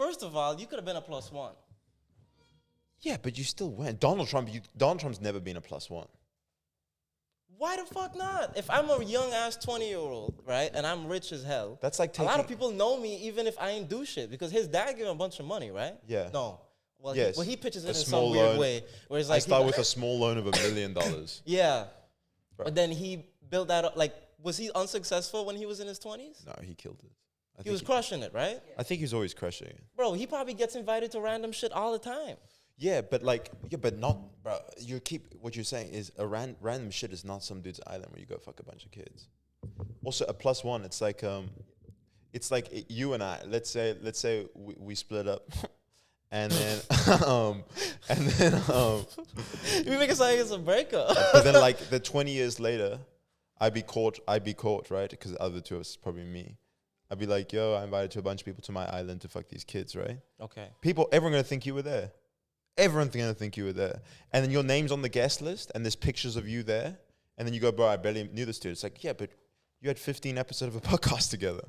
First of all, you could have been a +1. Yeah, but you still went. Donald Trump's never been a +1. Why the fuck not? If I'm a young ass 20-year-old, right, and I'm rich as hell, That's like a lot of taking- people know me even if I ain't do shit because his dad gave him a bunch of money, right? Yeah. No. Well, Yes. he pitches A it in some small weird loan. way where it's I like start with a small loan of $1 million. yeah, Bro. but then he built that up. Like, was he unsuccessful when he was in his 20s? No, he killed it. He was crushing it, right? I think he's always crushing it. Bro, he probably gets invited to random shit all the time. Yeah, but not, bro. What you're saying is random shit is not some dude's island where you go fuck a bunch of kids. Also, a +1, it's like you and I. Let's say we split up, and then You make it sound like it's a breakup. but then like the 20 years later, I'd be caught, right? Because the other two of us is probably me. I'd be like, yo, I invited to a bunch of people to my island to fuck these kids, right? Okay. Everyone gonna think you were there. Everyone's gonna think you were there. And then your name's on the guest list and there's pictures of you there. And then you go, bro, I barely knew this dude. It's like, yeah, but you had 15 episodes of a podcast together.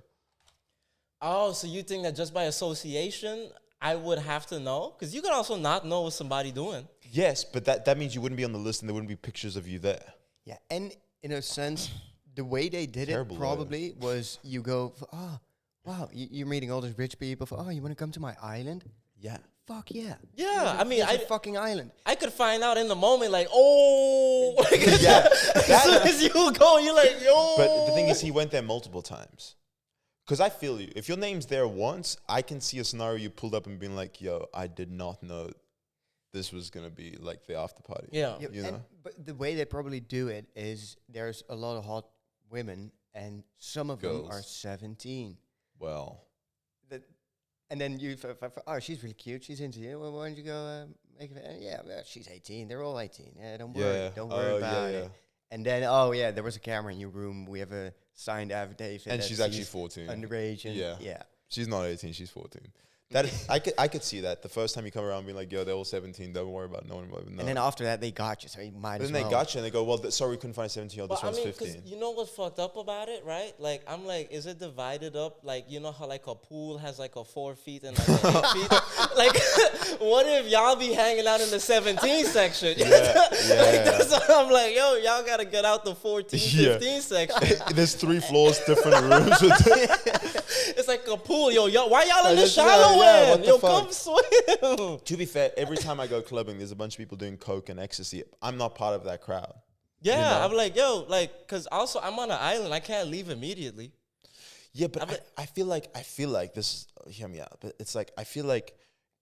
Oh, so you think that just by association, I would have to know? Because you could also not know what somebody doing. Yes, but that means you wouldn't be on the list and there wouldn't be pictures of you there. Yeah, and in a sense, the way they did Terrible it probably was you go, oh, wow, you're meeting all these rich people. Oh, you want to come to my island? Yeah. Fuck yeah. Yeah, I mean, Here's a fucking island. I could find out in the moment, like, oh. Yeah. As soon as you go, you're like, yo. But the thing is, he went there multiple times. Because I feel you. If your name's there once, I can see a scenario you pulled up and being like, yo, I did not know this was going to be like the after party. Yeah. You know? But the way they probably do it is there's a lot of hot women and some of them Girls. are 17. Well. And then oh, she's really cute. She's into you. Well, why don't you go make it? Yeah, well, she's 18. They're all 18. Yeah, don't worry. Yeah. Don't worry about it. And then, oh, yeah, there was a camera in your room. We have a signed affidavit. And that she's actually 14. Underage. And Yeah. She's not 18, she's 14. That I could see that. The first time you come around being like, yo, they're all 17, don't worry about it. No one will ever know. And then after that, they got you, so you might But as then well. they got you and they go, well, sorry, we couldn't find a 17-year-old. This But I one's mean, because 15. you know what's fucked up about it, right? Like, I'm like, is it divided up? Like, you know how like a pool has like a 4 feet and like a 8 feet? Like, what if y'all be hanging out in the 17 section? Yeah. That's what I'm like, yo, y'all got to get out the 14, 15 section. There's 3 floors, different rooms. It's like a pool. Yo, why y'all in the Just, shallow what end? the Yo, fuck? come swim. To be fair, every time I go clubbing, there's a bunch of people doing coke and ecstasy. I'm not part of that crowd. Yeah, You know? I'm like, yo, like, because also I'm on an island. I can't leave immediately. Yeah, but I feel like this. Hear me out. But it's like I feel like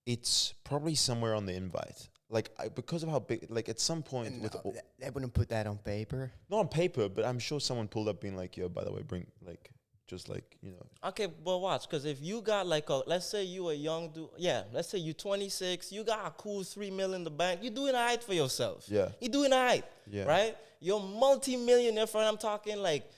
it's probably somewhere on the invite. Like because of how big. Like at some point No, with they wouldn't put that on paper. not on paper, but I'm sure someone pulled up being like, yo, by the way, bring like just like you know. Okay, but watch, because if you got like let's say you a young dude, let's say you 26, you got a cool 3 million in the bank, you doing all right for yourself. Yeah. You doing all right, Yeah. right? You're multi-millionaire, friend. I'm talking like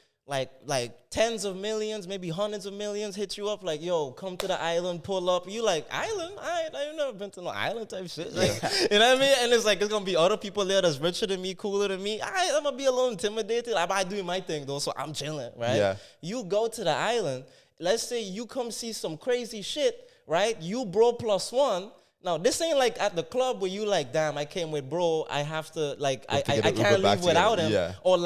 tens of millions, maybe hundreds of millions hit you up like, yo, come to the island, pull up. You like, island? I've never been to no island type shit. Like, you know what I mean? And it's like, it's going to be other people there that's richer than me, cooler than me. I'm going to be a little intimidated. I'm doing my thing, though, so I'm chilling, right? Yeah. You go to the island. Let's say you come see some crazy shit, right? You bro +1. Now, this ain't like at the club where you like, damn, I came with bro. I have to, like, I get an can't Uber back leave without together. him. Yeah. Or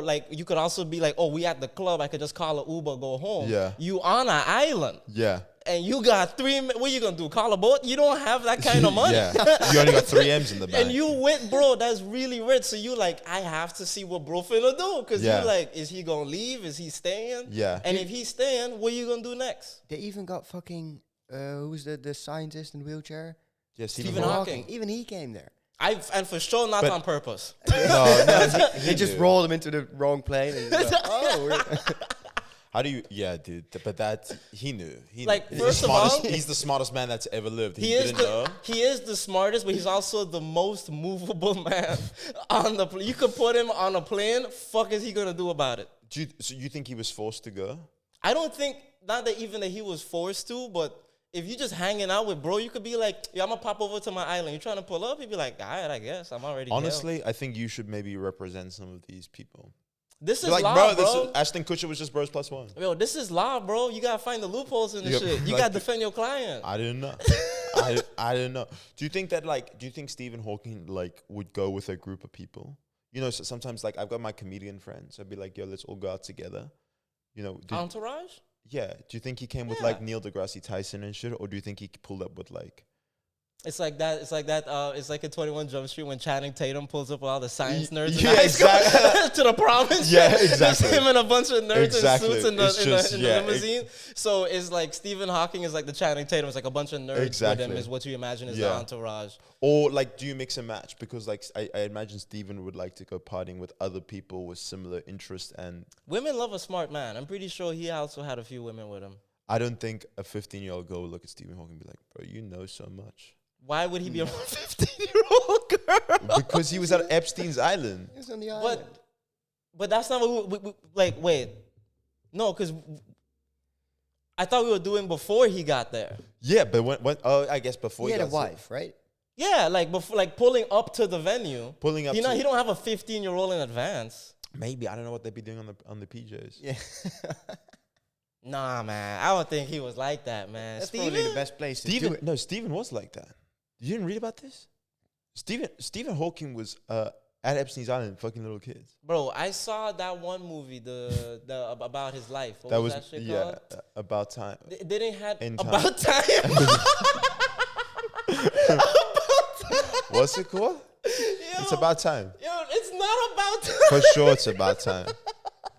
like, you could also be like, oh, we at the club. I could just call an Uber, go home. Yeah. You on an island. Yeah. And you got what you gonna do? Call a boat? You don't have that kind of money. Yeah. You only got 3 M's in the bank. And you with bro that's really rich. So you like, I have to see what bro finna do. Because Yeah. you like, is he gonna leave? Is he staying? Yeah. And if he's staying, what you gonna do next? They even got fucking, who's the scientist in the wheelchair? Yeah, Stephen Hawking. Even he came there. And for sure not But- on purpose. no, He just knew. rolled him into the wrong plane. And he's like, oh, How do you? Yeah, dude. But that he knew. Like, He's first the of all- smartest, he's the smartest man that's ever lived. He He is, didn't know. he is the smartest, but he's also the most movable man on the plane. You could put him on a plane. Fuck is he gonna do about it? So you think he was forced to go? I don't think, not that even that he was forced to, but if you just hanging out with bro, you could be like, yeah, I'm gonna pop over to my island. You trying to pull up? He'd be like, all right, I guess I'm already here. Honestly, I think you should maybe represent some of these people. This is You're like, law, bro, bro. Ashton Kutcher was just bros plus one. Yo, this is law, bro. You gotta find the loopholes in this Yep. shit. You Like gotta defend your client. I didn't know. I didn't know. Do you think that do you think Stephen Hawking like would go with a group of people? You know, so sometimes like I've got my comedian friends. I'd be like, yo, let's all go out together. You know, Entourage? yeah. Do you think he came with Yeah. like Neil deGrasse Tyson and shit, or do you think he pulled up with like? It's like that. It's like that. It's like in 21 Jump Street when Channing Tatum pulls up with all the science nerds in yeah, high school exactly. to the prom. And Yeah, shit. exactly. Just him and a bunch of nerds Exactly. in suits in It's just, the yeah, limousine. So it's like Stephen Hawking is like the Channing Tatum. It's like a bunch of nerds Exactly. with him. Is what you imagine is the Yeah. entourage. Or like, do you mix and match? Because like I imagine Stephen would like to go partying with other people with similar interests, and Women love a smart man. I'm pretty sure he also had a few women with him. I don't think a 15-year-old girl would look at Stephen Hawking and be like, bro, you know so much. Why would he be a 15-year-old girl? Because he was at Epstein's Island. He was on the island. But that's not what we like. Wait, no, because I thought we were doing before he got there. Yeah, but when I guess before He had a got wife, right? Yeah, like before, like pulling up to the venue. pulling up, You know, to- he don't have a 15-year-old in advance. maybe I don't know what they'd be doing on the PJs. Yeah. Nah, man, I don't think he was like that, man. That's Steven? probably the best place to do it. Stephen was like that. You didn't read about this? Stephen Hawking was at Epstein's Island fucking little kids. Bro, I saw that one movie, the about his life. What That was was that shit yeah, called? about time. They didn't have In Time. about time. What's it called? It's about time. Yo, it's not about time. For sure, it's about time.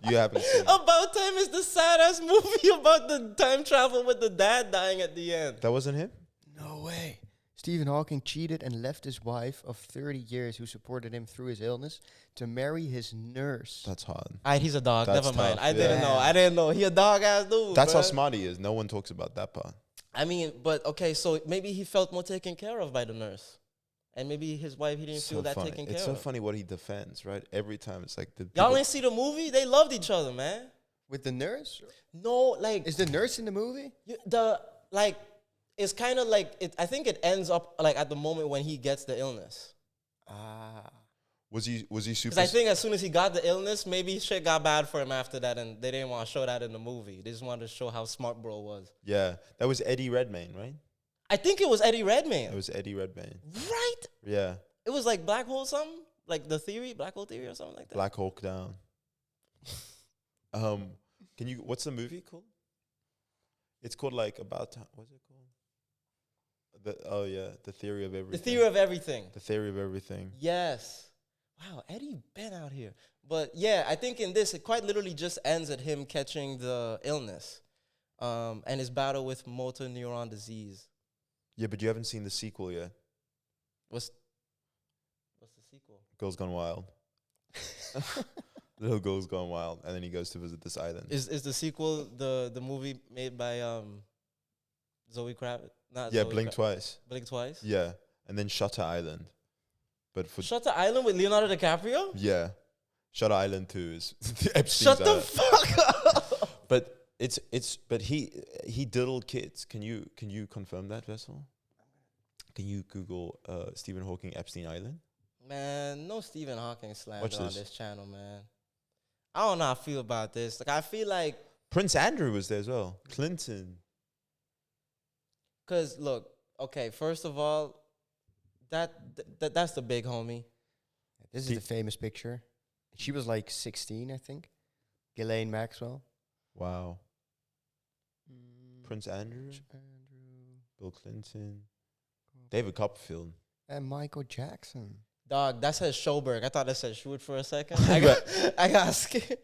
You haven't seen it. About Time is the sad ass movie about the time travel with the dad dying at the end. That wasn't him? No way. Stephen Hawking cheated and left his wife of 30 years who supported him through his illness to marry his nurse. That's hard. Alright, he's a dog. That's Never mind. tough, I didn't yeah. know. I didn't know. He a dog ass dude. That's how bruh. smart he is. No one talks about that part. I mean, but okay, so maybe he felt more taken care of by the nurse. And maybe his wife, he didn't feel that funny. taken care It's so of. funny what he defends, right? Every time it's like the Y'all people- ain't see the movie? They loved each other, man. With the nurse? No, like Is the nurse in the movie? it's kind of like I think it ends up like at the moment when he gets the illness. Ah. was he super? Because I think as soon as he got the illness, maybe shit got bad for him after that, and they didn't want to show that in the movie. They just wanted to show how smart bro was. yeah, that was Eddie Redmayne, right? I think it was Eddie Redmayne. That was Eddie Redmayne. Right? Yeah, It was like Black Hole something? Like the theory, Black Hole theory or something like that? Black Hawk Down. Can you? What's the movie called? It's called like About Time. What's it called? The Theory of Everything. The Theory of Everything. The Theory of Everything. Yes. Wow, Eddie been out here. But yeah, I think in this, it quite literally just ends at him catching the illness and his battle with motor neuron disease. Yeah, but you haven't seen the sequel yet. What's the sequel? Girls Gone Wild. Little Girls Gone Wild, and then he goes to visit this island. Is the sequel the movie made by Zoe Kravitz? Not Yeah, Zoe Blink Kravitz. Twice. Blink Twice? Yeah, and then Shutter Island. But for Shutter Island with Leonardo DiCaprio? yeah, Shutter Island 2 is Epstein's Shut the Island. fuck up! But he diddled kids. Can you confirm that, Vessel? Can you Google Stephen Hawking Epstein Island? Man, no Stephen Hawking slander Watch on this. this channel, man. I don't know how I feel about this. Like, I feel like, Prince Andrew was there as well. Clinton. because, look, okay, first of all, that's the big homie. This is the famous picture. She was like 16, I think. Ghislaine Maxwell. Wow. Prince Andrew. Andrew. Bill Clinton. David Copperfield. And Michael Jackson. Dog, that says Schoberg. I thought that said Schubert for a second. I got scared.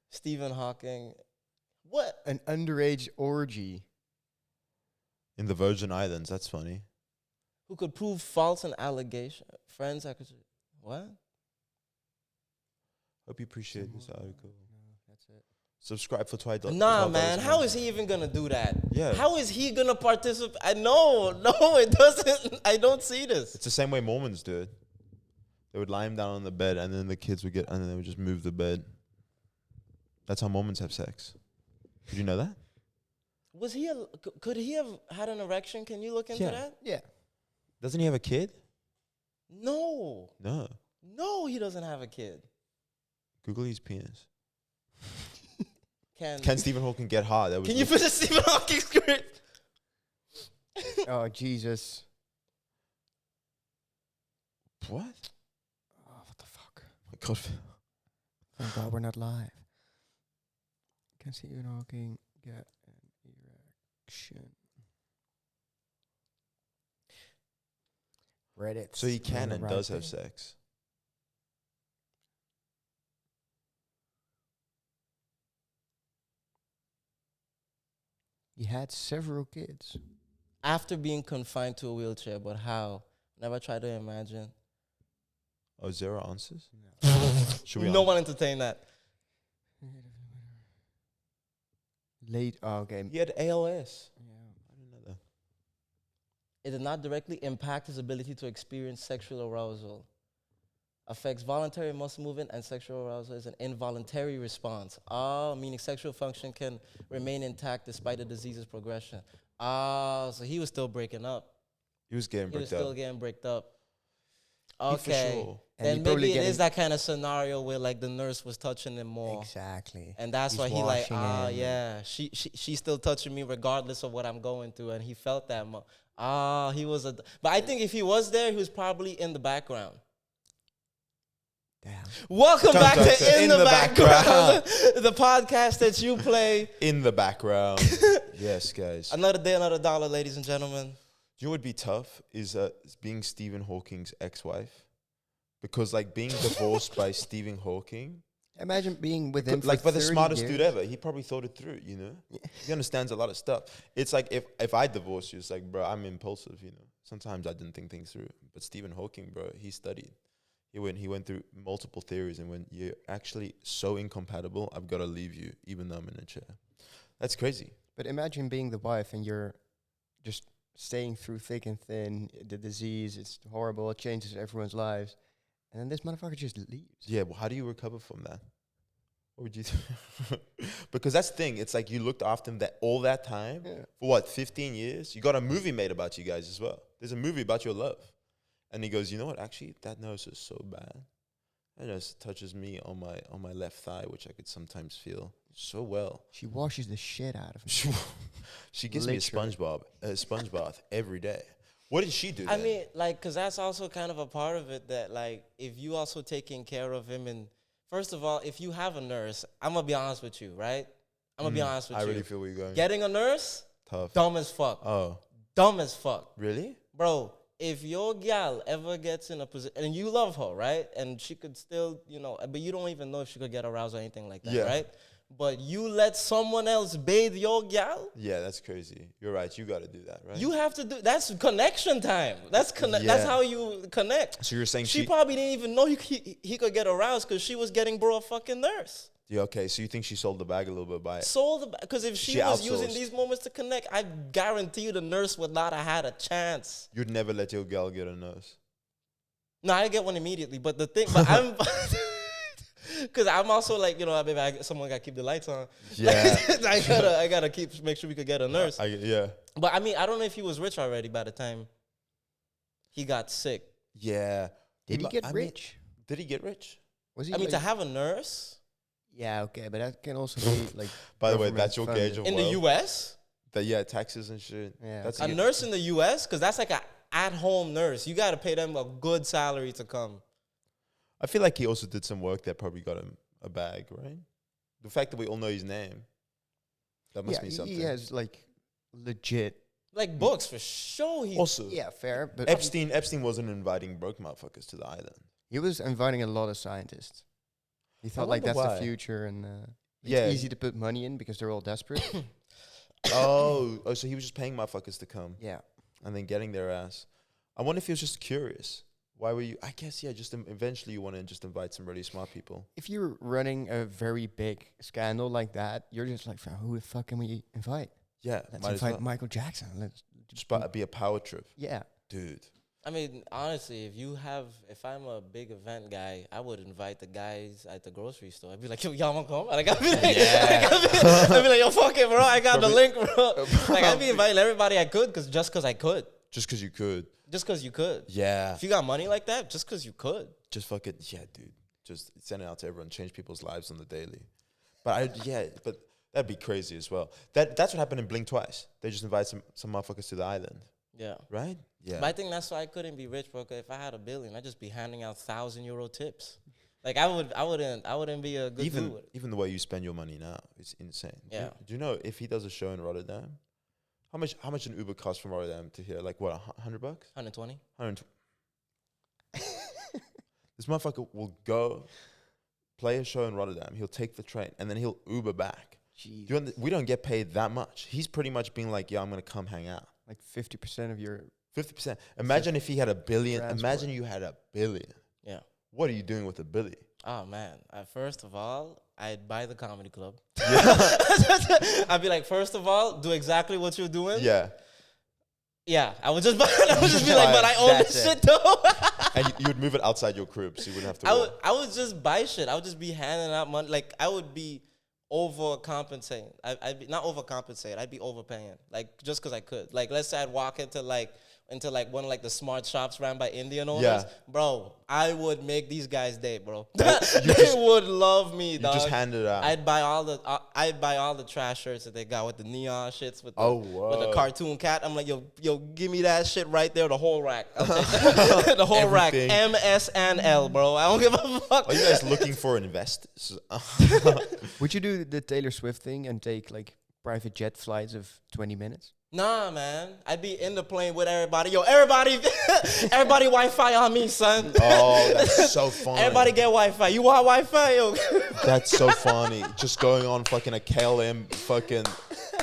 Stephen Hawking. What? An underage orgy. In the Virgin Islands. That's funny. Who could prove false an allegation? Friends, I could. What? Hope you appreciate this article. No, that's it. Subscribe for $12. Nah, man. How is he even gonna do that? Yeah. How is he gonna participate? No, it doesn't. I don't see this. It's the same way Mormons do it. They would lie him down on the bed, and then the kids would and then they would just move the bed. That's how Mormons have sex. Did you know that? Was he? Could he have had an erection? Can you look into Yeah. that? Yeah. Doesn't he have a kid? No, No. no, he doesn't have a kid. Google his penis. Can Stephen Hawking get hard? That was Can you finish Stephen Hawking's script? Oh, Jesus. what? Oh, what the fuck? My God. Thank God we're not live. Can Stephen Hawking get an erection? Reddit. So he can and does have sex. He had several kids. After being confined to a wheelchair, but how? Never try to imagine. Oh, 0 answers? No. Should we No one entertain that. Late. Oh, okay. He had ALS. Yeah. I didn't know that. It did not directly impact his ability to experience sexual arousal. Affects voluntary muscle movement, and sexual arousal is an involuntary response. Meaning sexual function can remain intact despite the disease's progression. So he was still breaking up. He was getting He was bricked still up. getting bricked up. He for Okay. sure. And Then he probably maybe it is getting- that kind of scenario where like the nurse was touching him more. Exactly. And that's He's why he like, washing him. yeah, she's still touching me regardless of what I'm going through. And he felt that. He was but I think if he was there, he was probably in the background. Damn. Welcome Dun, back dun, to dun. In the Background, the podcast that you play. In the background. Yes, guys. Another day, another dollar, ladies and gentlemen. You know what would be tough is being Stephen Hawking's ex-wife, because like being divorced by Stephen Hawking, Imagine being with him like for the 30 smartest years. dude ever. He probably thought it through, you know. He understands a lot of stuff. It's like if I divorced you, it's like, bro, I'm impulsive, you know. Sometimes I didn't think things through, but Stephen Hawking, bro, he studied. He went through multiple theories, and when you're actually so incompatible, I've got to leave you, even though I'm in a chair. That's crazy. But imagine being the wife and you're just staying through thick and thin. The disease, it's horrible. It changes everyone's lives. And then this motherfucker just leaves. Yeah, well, how do you recover from that? What would you do? Because that's the thing. It's like you looked after him all that time. Yeah. For what, 15 years? You got a movie made about you guys as well. There's a movie about your love. And he goes, you know what? Actually, that nose is so bad. It just touches me on my left thigh, which I could sometimes feel so well. She washes the shit out of him. She gives me Literally. a sponge bath every day. What did she do I then? mean, like, because that's also kind of a part of it that, like, if you also taking care of him, and first of all, if you have a nurse, I'm going to be honest with you, right? I'm going to be honest with I you. really feel where you're going. Getting a nurse, Tough. dumb as fuck. Oh, Dumb as fuck. really? Bro, if your gal ever gets in a position, and you love her, right? And she could still, you know, but you don't even know if she could get aroused or anything like that, Yeah. right? But you let someone else bathe your gal, Yeah, that's crazy. You're right. You got to do that, right? you have to do, that's connection time. That's that's Yeah. how you connect. So you're saying She probably didn't even know he could get aroused because she was getting bro a fucking nurse. Yeah, okay. So you think she sold the bag a little bit by it? Sold because if she She was using outsourced. these moments to connect, I guarantee you the nurse would not have had a chance. You'd never let your girl get a nose. No, I get one immediately. But the thing, but I'm, because I'm also like, you know, baby, someone got to keep the lights on. Yeah. I gotta make sure we could get a nurse. Yeah. But I mean, I don't know if he was rich already by the time he got sick. Yeah. Did he get I mean, rich? did he get rich? Was he? I mean, like- to have a nurse yeah, okay, but that can also be like. By the way, government that's your funded. gauge of in the wealth. U.S., Yeah, taxes and shit. Yeah. That's a nurse in the U.S., because that's like a at-home nurse. You got to pay them a good salary to come. I feel like he also did some work that probably got him a bag, right? The fact that we all know his name, that must Yeah, be something. he has like legit. Like books, for sure. Also, Yeah, fair, but Epstein wasn't inviting broke motherfuckers to the island. he was inviting a lot of scientists. He thought like wonder that's why. the future, and Yeah. it's easy to put money in because they're all desperate. oh, so he was just paying motherfuckers to come Yeah. and then getting their ass. I wonder if he was just curious. Why were you? I guess, yeah, just eventually you want to just invite some really smart people. If you're running a very big scandal like that, you're just like, who the fuck can we invite? Yeah, Let's might as invite well. Michael Jackson. Let's Just be a power trip. yeah. Dude. I mean, honestly, if I'm a big event guy, I would invite the guys at the grocery store. I'd be like, yo, y'all want to come? And I'd be like, I'd be like, yo, fuck it, bro. I got the link, bro. Like, I'd be inviting everybody I could just because I could. Just because you could. Just because you could. Yeah. If you got money like that, just because you could. Just fucking, yeah, dude. Just send it out to everyone. Change people's lives on the daily. but that'd be crazy as well. That's what happened in Blink Twice. They just invited some motherfuckers to the island, Yeah. right? Yeah. But I think that's why I couldn't be rich, bro. 'Cause if I had $1 billion, I'd just be handing out €1,000 tips. Like I wouldn't be a good even dude. even the way you spend your money now, it's insane. Yeah. Do you know if he does a show in Rotterdam, how much an Uber costs from Rotterdam to here? Like what, $100? 120. 120. This motherfucker will go play a show in Rotterdam. He'll take the train and then he'll Uber back. Jeez. We don't get paid that much. He's pretty much being like, yeah, I'm gonna come hang out. Like 50% of your 50%. Imagine if he had $1 billion. Transport. Imagine you had $1 billion. Yeah. What are you doing with $1 billion? Oh man. First of all, I'd buy the comedy club. Yeah. I'd be like, first of all, do exactly what you're doing. Yeah. Yeah. I would just be like, but I own That's this it. shit though. And you would move it outside your crib so you wouldn't have to I would just buy shit. I would just be handing out money. Like I would be overcompensating. I'd be not overcompensating. I'd be overpaying. Like just because I could. Like let's say I'd walk into one of like the smart shops ran by Indian owners. Yeah. Bro, I would make these guys day, bro. Oh, They would love me, You dog. just hand it out. I'd buy all the trash shirts that they got with the neon shits with the, with the whoa. cartoon cat. I'm like, yo, give me that shit right there, the whole rack. I'll take the whole rack. Everything. M, S, and L, bro. I don't give a fuck. Are you guys looking for investors? Would you do the Taylor Swift thing and take like private jet flights of 20 minutes? Nah, man. I'd be in the plane with everybody. Yo, everybody Wi-Fi on me, son. Oh, that's so funny. Everybody get Wi-Fi. You want Wi-Fi? Yo. That's so funny. Just going on fucking a KLM fucking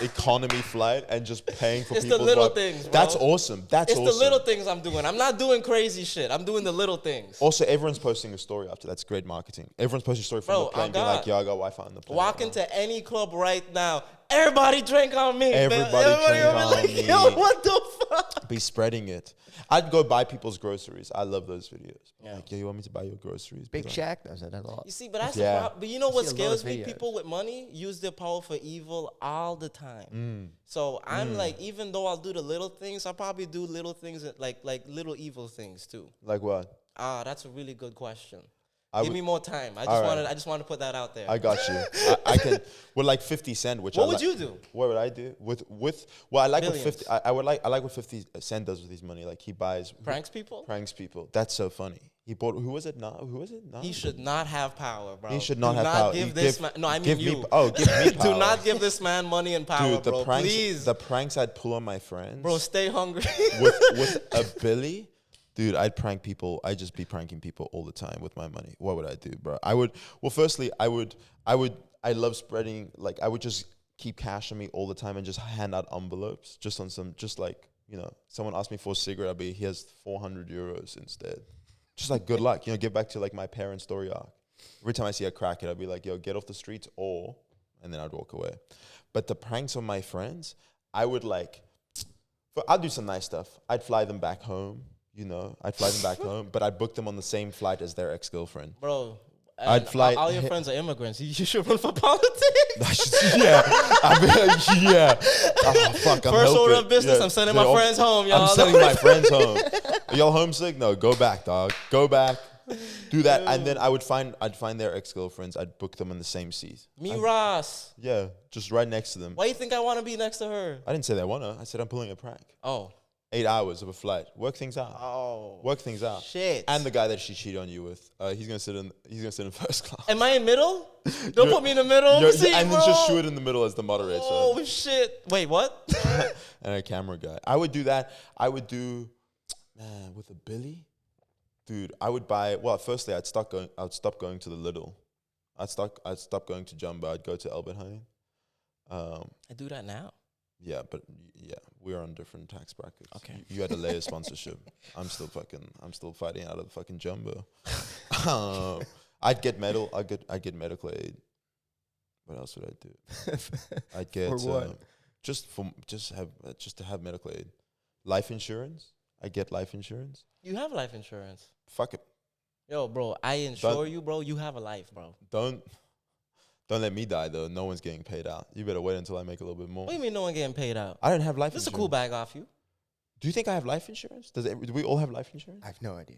economy flight and just paying for It's people. the little things, bro. That's awesome. That's It's awesome. the little things I'm doing. I'm not doing crazy shit. I'm doing the little things. Also, everyone's posting a story after. That's great marketing. Everyone's posting a story from Bro, the plane, oh being God. like, "Yeah, I got Wi-Fi on the plane." Walk into any club right now. Everybody drink on me. man. Everybody drink on on like, me. Yo, what the fuck? Be spreading it. I'd go buy people's groceries. I love those videos. Yeah. Like, yeah, you want me to buy your groceries? Big Be like, Shaq does that a lot. You see, but that's Yeah. the problem. But you know what see a lot of scares me? videos. People with money use their power for evil all the time. So I'm like, even though I'll do the little things, I'll probably do little things like little evil things too. Like what? That's a really good question. I Give would- me more time. I All right. just wanted to put that out there. I got you. I can with like 50 Cent, which What I would like- you do? What would I do with well, I like Billions. what 50 I like what 50 Cent does with his money. Like he buys Pranks people? pranks people. That's so funny. He bought who was it now? Who was it now? He should not have power, bro. He should not Do have not power. Give You this give- man. No, I mean give you. me give me power. Do not give this man money and power, Dude, the bro. pranks Please, the pranks I'd pull on my friends. bro. Stay hungry. with a Billy, dude, I'd prank people. I'd just be pranking people all the time with my money. What would I do, bro? Firstly, I love spreading, like, I would just keep cash on me all the time and just hand out envelopes just on some, just like, you know, someone asked me for a cigarette, I'll be, here's 400 euros instead. Just like, good luck, you know, give back to like my parents' story arc. Every time I see a crackhead, I'd be like, yo, get off the streets and then I'd walk away. But the pranks on my friends, I would like, I'd do some nice stuff. I'd fly them back home, you know, but I'd book them on the same flight as their ex-girlfriend. Bro, I'd fly- All your friends are immigrants. You should run for politics. Yeah, I mean, yeah. Oh, fuck, I'm First order helping. of business. Yeah. I'm sending my friends home, y'all. I'm sending my friends home. Are y'all homesick? No, go back, dog. Go back. Do that, and then I'd find their ex-girlfriends. I'd book them in the same seat. Me, Ross. Yeah, just right next to them. Why you think I want to be next to her? I didn't say that I wanna. I said I'm pulling a prank. Oh. 8 hours of a flight. Work things out. Oh. Work things out. Shit. And the guy that she cheated on you with, he's gonna sit in first class. Am I in middle? Don't put me in the middle. You're- See, and then bro. just shoot in the middle as the moderator. Oh shit! Wait, what? And a camera guy. I would do that. I would do, man, with a Billy, dude. I would buy. Well, firstly, I'd stop going to the Lidl. I'd stop going to Jumbo. I'd go to Albert Heijn. I do that now. Yeah, but yeah, we're on different tax brackets. Okay. You had a layer sponsorship. I'm still fighting out of the fucking Jumbo. I'd get medical aid. What else would I do? I'd get For what? just to have medical aid. Life insurance. I get life insurance. You have life insurance. Fuck it. Yo, bro, I insure you, bro. You have a life, bro. Don't let me die though. No one's getting paid out. You better wait until I make a little bit more. What do you mean no one getting paid out? I don't have life This is a insurance. cool bag off you. Do you think I have life insurance? Do we all have life insurance? I have no idea.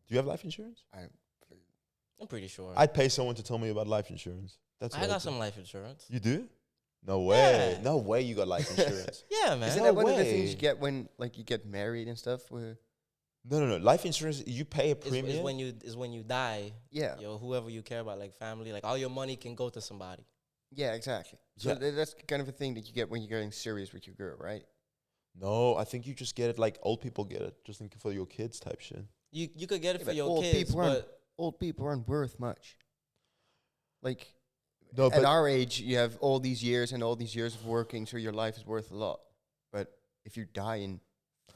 Do you have life insurance? I'm pretty sure. I'd pay someone to tell me about life insurance. That's I what got do. some life insurance. You do? No way. Yeah. No way you got life insurance. Yeah, man. Isn't No that one of the things way. you get when like you get married and stuff? Where No. Life insurance, you pay a Is premium. when you die. yeah, Whoever you care about, like family, like all your money can go to somebody. yeah, exactly. So Yeah. that's kind of a thing that you get when you're getting serious with your girl, right? No, I think you just get it like old people get it, just for your kids type shit. You could get it Yeah, for but your old kids, people aren't- but Old people aren't worth much. Like No, at but our age, you have all these years and all these years of working, so your life is worth a lot. But if you die in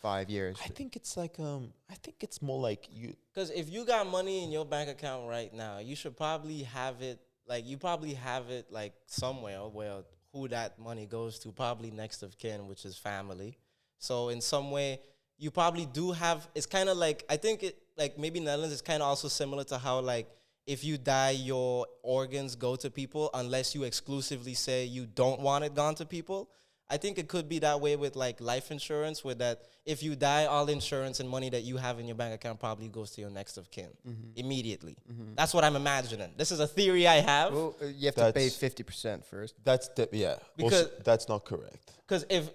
5 years, I think it's like I think it's more like you. because if you got money in your bank account right now, you should probably have it. Like you probably have it like somewhere where who that money goes to, probably next of kin, which is family. So in some way, you probably do have. It's kind of like I think it like maybe Netherlands is kind of also similar to how like if you die, your organs go to people unless you exclusively say you don't want it gone to people. I think it could be that way with like life insurance, where that if you die, all insurance and money that you have in your bank account probably goes to your next of kin immediately. That's what I'm imagining. This is a theory I have. well, you have to pay That's- 50% first. That's yeah. Because- Also, that's not correct. Because if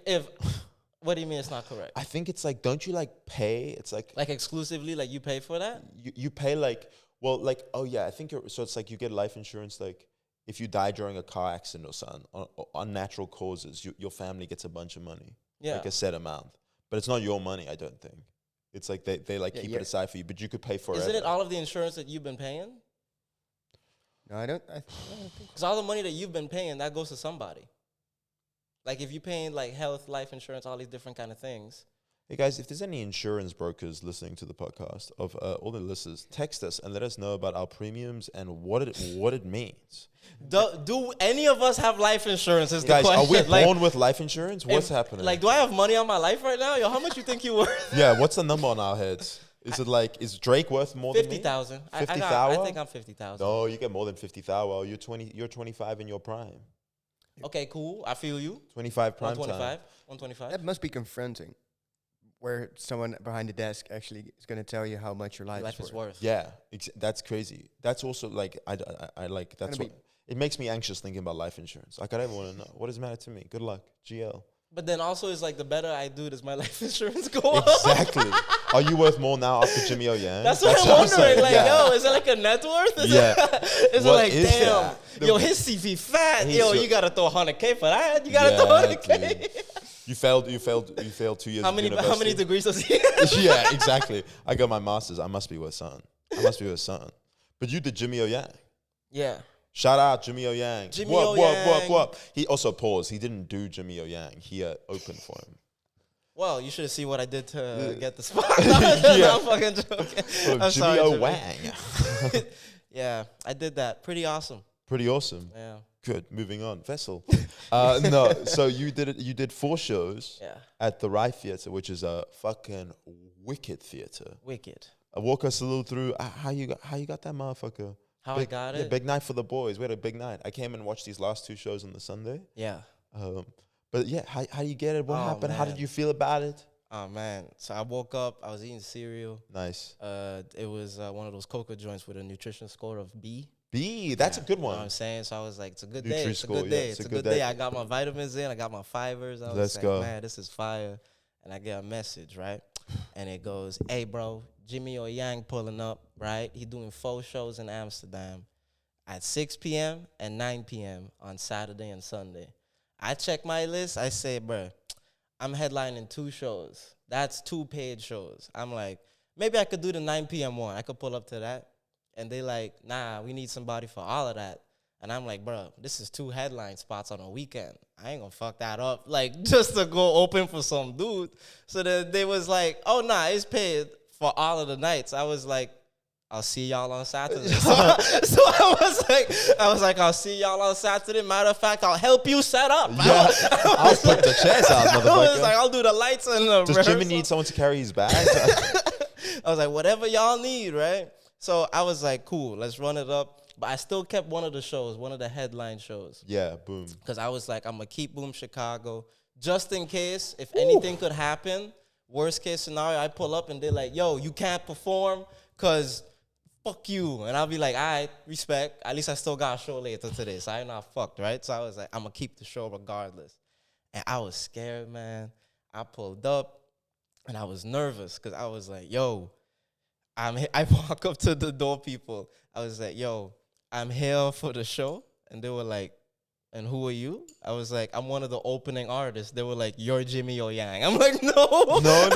what do you mean it's not correct? I think it's like, don't you like pay? It's like Like exclusively, like you pay for that? you pay like, well, like, oh yeah, I think so it's like you get life insurance like if you die during a car accident or something, on natural causes, your family gets a bunch of money, Yeah. like a set amount. But it's not your money, I don't think. It's like they like Yeah, keep yeah. it aside for you, but you could pay forever. Isn't it all of the insurance that you've been paying? No, I don't think. Because all the money that you've been paying, that goes to somebody. Like if you're paying like health, life insurance, all these different kind of things. Hey guys, if there's any insurance brokers listening to the podcast of all the listeners, text us and let us know about our premiums and what it means. Do any of us have life insurance? Is Guys, the are question. we born with life insurance? What's happening? Like, do I have money on my life right now? Yo, how much you think you worth? Yeah, what's the number on our heads? Is it like, is Drake worth more than me? 50,000. I 50,000? think I'm 50,000. No, you get more than 50,000. You're 25 in your prime. Okay, cool. I feel you. 25 prime 125. time. 125. That must be confronting, where someone behind the desk actually is going to tell you how much your life, Life is worth. Yeah, that's crazy. That's also like, I like, that's Gonna what, it makes me anxious thinking about life insurance. Like, I don't want to know. What does it matter to me? Good luck. GL. But then also, it's like the better I do, does my life insurance go up? Exactly. Are you worth more now after Jimmy O Yang? That's what I'm wondering. saying. Like, Yeah. yo, is it like a net worth? Is Yeah. it, is What it like, is damn, that? yo, his CV fat. He's Yo, so- you gotta throw 100K for that. You gotta Yeah, throw 100K. dude. You failed 2 years How of many university. degrees does he have? Yeah, exactly. I got my master's. I must be worth something. But you did Jimmy O Yang. Yeah. Shout out Jimmy O Yang. Jimmy What, O what, Yang. what? He also paused. He didn't do Jimmy O Yang. He opened for him. Well, you should have seen what I did to get the spot. Yeah. No, I'm fucking joking. Oh, I'm Jimmy sorry, O Jimmy. Wang. Yeah, I did that. Pretty awesome. Pretty awesome. Yeah. Good. Moving on. Vessel. No. So you did it. You did 4 shows Yeah. at the Rye Theatre, which is a fucking wicked theatre. Wicked. Walk us a little through how you got that motherfucker. How Big- I got yeah, it? big night for the boys. We had a big night. I came and watched these last 2 shows on the Sunday. Yeah. But yeah, how do you get it? What Oh, happened? How did man. you feel about it? Oh, man. So I woke up. I was eating cereal. Nice. It was one of those cocoa joints with a nutrition score of B. B, that's a good You know what one. I'm saying? So I was like, it's a good day. It's a Nutri-Score, good yeah, day. It's a good day. I got my vitamins in. I got my fibers. I was Let's like, go. man, this is fire. And I get a message, right? And it goes, hey, bro, Jimmy O Yang pulling up, right? He doing 4 shows in Amsterdam at 6 p.m. and 9 p.m. on Saturday and Sunday. I check my list. I say, bro, I'm headlining 2 shows. That's 2 paid shows. I'm like, maybe I could do the 9 p.m. one. I could pull up to that. And they like, nah, we need somebody for all of that. And I'm like, bro, this is 2 headline spots on a weekend. I ain't gonna fuck that up. Like, just to go open for some dude. So then they was like, oh, nah, it's paid for all of the nights. I was like, I'll see y'all on Saturday. So I was like, I'll see y'all on Saturday. Matter of fact, I'll help you set up. Yeah, I'll put the chairs out, I was motherfucker. like, I'll do the lights and the Does Jimmy rehearsal. need someone to carry his bag? I was like, whatever y'all need, right? So I was like, cool, let's run it up. But I still kept one of the shows, one of the headline shows. Yeah, boom. Because I was like, I'm going to keep Boom Chicago. Just in case, if anything could happen, worst case scenario, I pull up and they're like, yo, you can't perform because fuck you. And I'll be like, all right, respect. At least I still got a show later today, so I'm not fucked, right? So I was like, I'm going to keep the show regardless. And I was scared, man. I pulled up, and I was nervous because I was like, yo, I walk up to the door people. I was like, yo, I'm here for the show. And they were like, and who are you? I was like, I'm one of the opening artists. They were like, you're Jimmy O Yang. I'm like, no. No.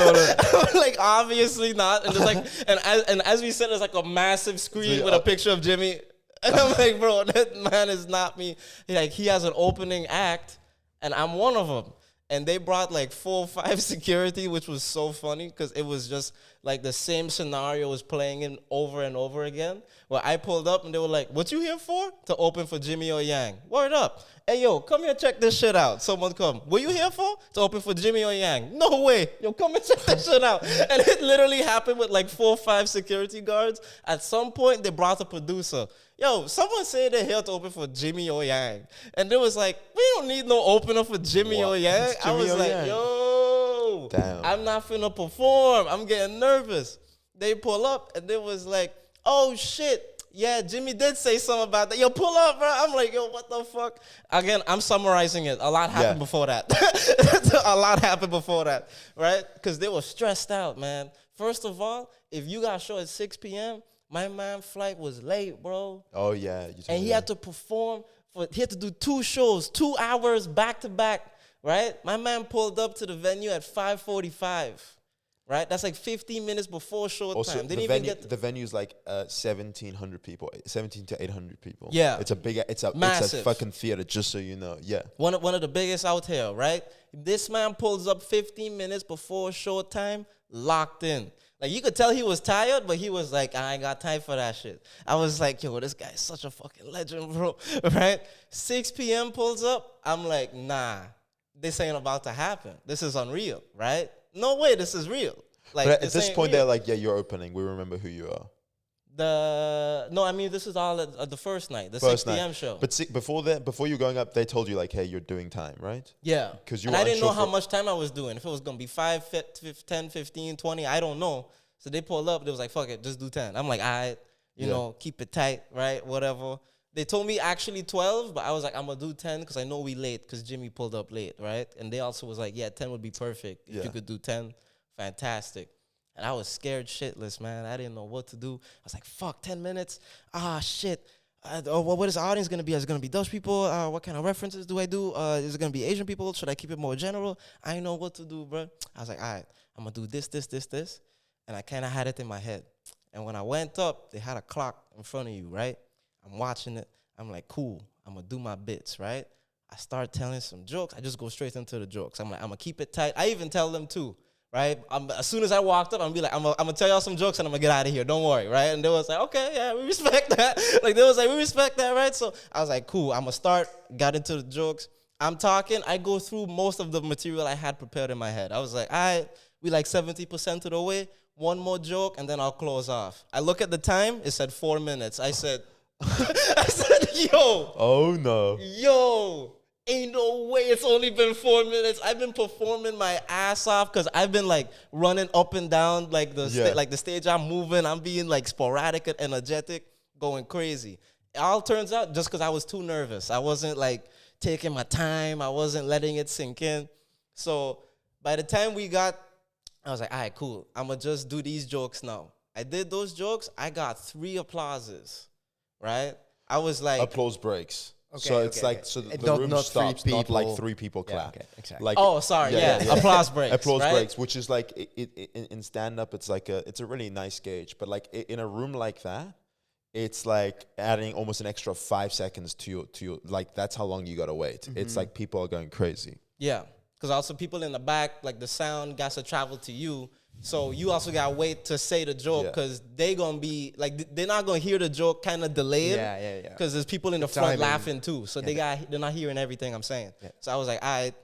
I'm like, obviously not. And there's like, and as we said, there's like a massive screen with a picture of Jimmy. And I'm like, bro, that man is not me. He has an opening act, and I'm one of them. And they brought like 4 or 5 security, which was so funny because it was just like the same scenario was playing in over and over again. Where I pulled up and they were like, what you here for? To open for Jimmy O Yang. Word up. Hey, yo, come here, check this shit out. Someone come. What you here for? To open for Jimmy O Yang. No way. Yo, come and check this shit out. And it literally happened with like 4 or 5 security guards. At some point, they brought a producer. Yo, someone said they're here to open for Jimmy O Yang. And they was like, we don't need no opener for Jimmy O Yang. I was like, yo, damn. I'm not finna perform. I'm getting nervous. They pull up and they was like, oh shit. Yeah, Jimmy did say something about that. Yo, pull up, bro. I'm like, yo, what the fuck? Again, I'm summarizing it. A lot happened before that. A lot happened before that, right? Because they were stressed out, man. First of all, if you got a show at 6 p.m., my man flight was late, bro. Oh, yeah. And he had to perform. He had to do 2 shows, 2 hours back to back, right? My man pulled up to the venue at 5:45. Right, that's like 15 minutes before show also, time. The venue's like 1,700 people, 17 to 800 people. Yeah, it's a massive fucking theater. Just so you know, yeah. One of the biggest out here, right? This man pulls up 15 minutes before show time, locked in. Like you could tell he was tired, but he was like, I ain't got time for that shit. I was like, yo, this guy's such a fucking legend, bro. Right? 6 p.m. pulls up. I'm like, nah, this ain't about to happen. This is unreal, right? No way, this is real. Like, but at this point, real. they're like, yeah, you're opening. We remember who you are. This is all at the first night, the first 6 p.m. night. show. But before you going up, they told you like, hey, you're doing time, right? Yeah. Because I didn't know how much time I was doing. If it was going to be 5, 10, 15, 20, I don't know. So they pulled up. They was like, fuck it, just do 10. I'm like, all right, you know, keep it tight, right? Whatever. They told me actually 12, but I was like, I'm going to do 10 because I know we late because Jimmy pulled up late, right? And they also was like, yeah, 10 would be perfect. If you could do 10, fantastic. And I was scared shitless, man. I didn't know what to do. I was like, fuck, 10 minutes? Ah, shit. What is the audience going to be? Is it going to be Dutch people? What kind of references do I do? Is it going to be Asian people? Should I keep it more general? I didn't know what to do, bro. I was like, all right, I'm going to do this. And I kind of had it in my head. And when I went up, they had a clock in front of you, right? I'm watching it. I'm like, cool. I'm going to do my bits, right? I start telling some jokes. I just go straight into the jokes. I'm like, I'm going to keep it tight. I even tell them, too, right? As soon as I walked up, I'm going to be like, I'm going to tell y'all some jokes and I'm going to get out of here. Don't worry, right? And they was like, okay, yeah, we respect that. Like, they was like, we respect that, right? So I was like, cool. I'm going to start. Got into the jokes. I'm talking. I go through most of the material I had prepared in my head. I was like, all right, we like 70% of the way. One more joke, and then I'll close off. I look at the time. It said 4 minutes. I said, yo. Oh, no. Yo. Ain't no way it's only been 4 minutes. I've been performing my ass off because I've been like running up and down like the stage I'm moving. I'm being like sporadic and energetic, going crazy. It all turns out just because I was too nervous. I wasn't like taking my time. I wasn't letting it sink in. So by the time I was like, all right, cool. I'm going to just do these jokes now. I did those jokes. I got 3 applauses, right? I was like... Applause breaks. Okay, so it's like, so the room not stops, three not like people. 3 people clap. Okay, exactly. Like, Applause breaks. Applause right? breaks, which is like, in stand-up, it's like it's a really nice gauge. But like in a room like that, it's like adding almost an extra 5 seconds to your like, that's how long you got to wait. Mm-hmm. It's like people are going crazy. Yeah. Because also people in the back, like the sound got to travel to you. So you also got to wait to say the joke because they going to be, like, they're not going to hear the joke kind of delayed. Yeah. Because there's people in the front laughing too. So they're not hearing everything I'm saying. Yeah. So I was like, all right,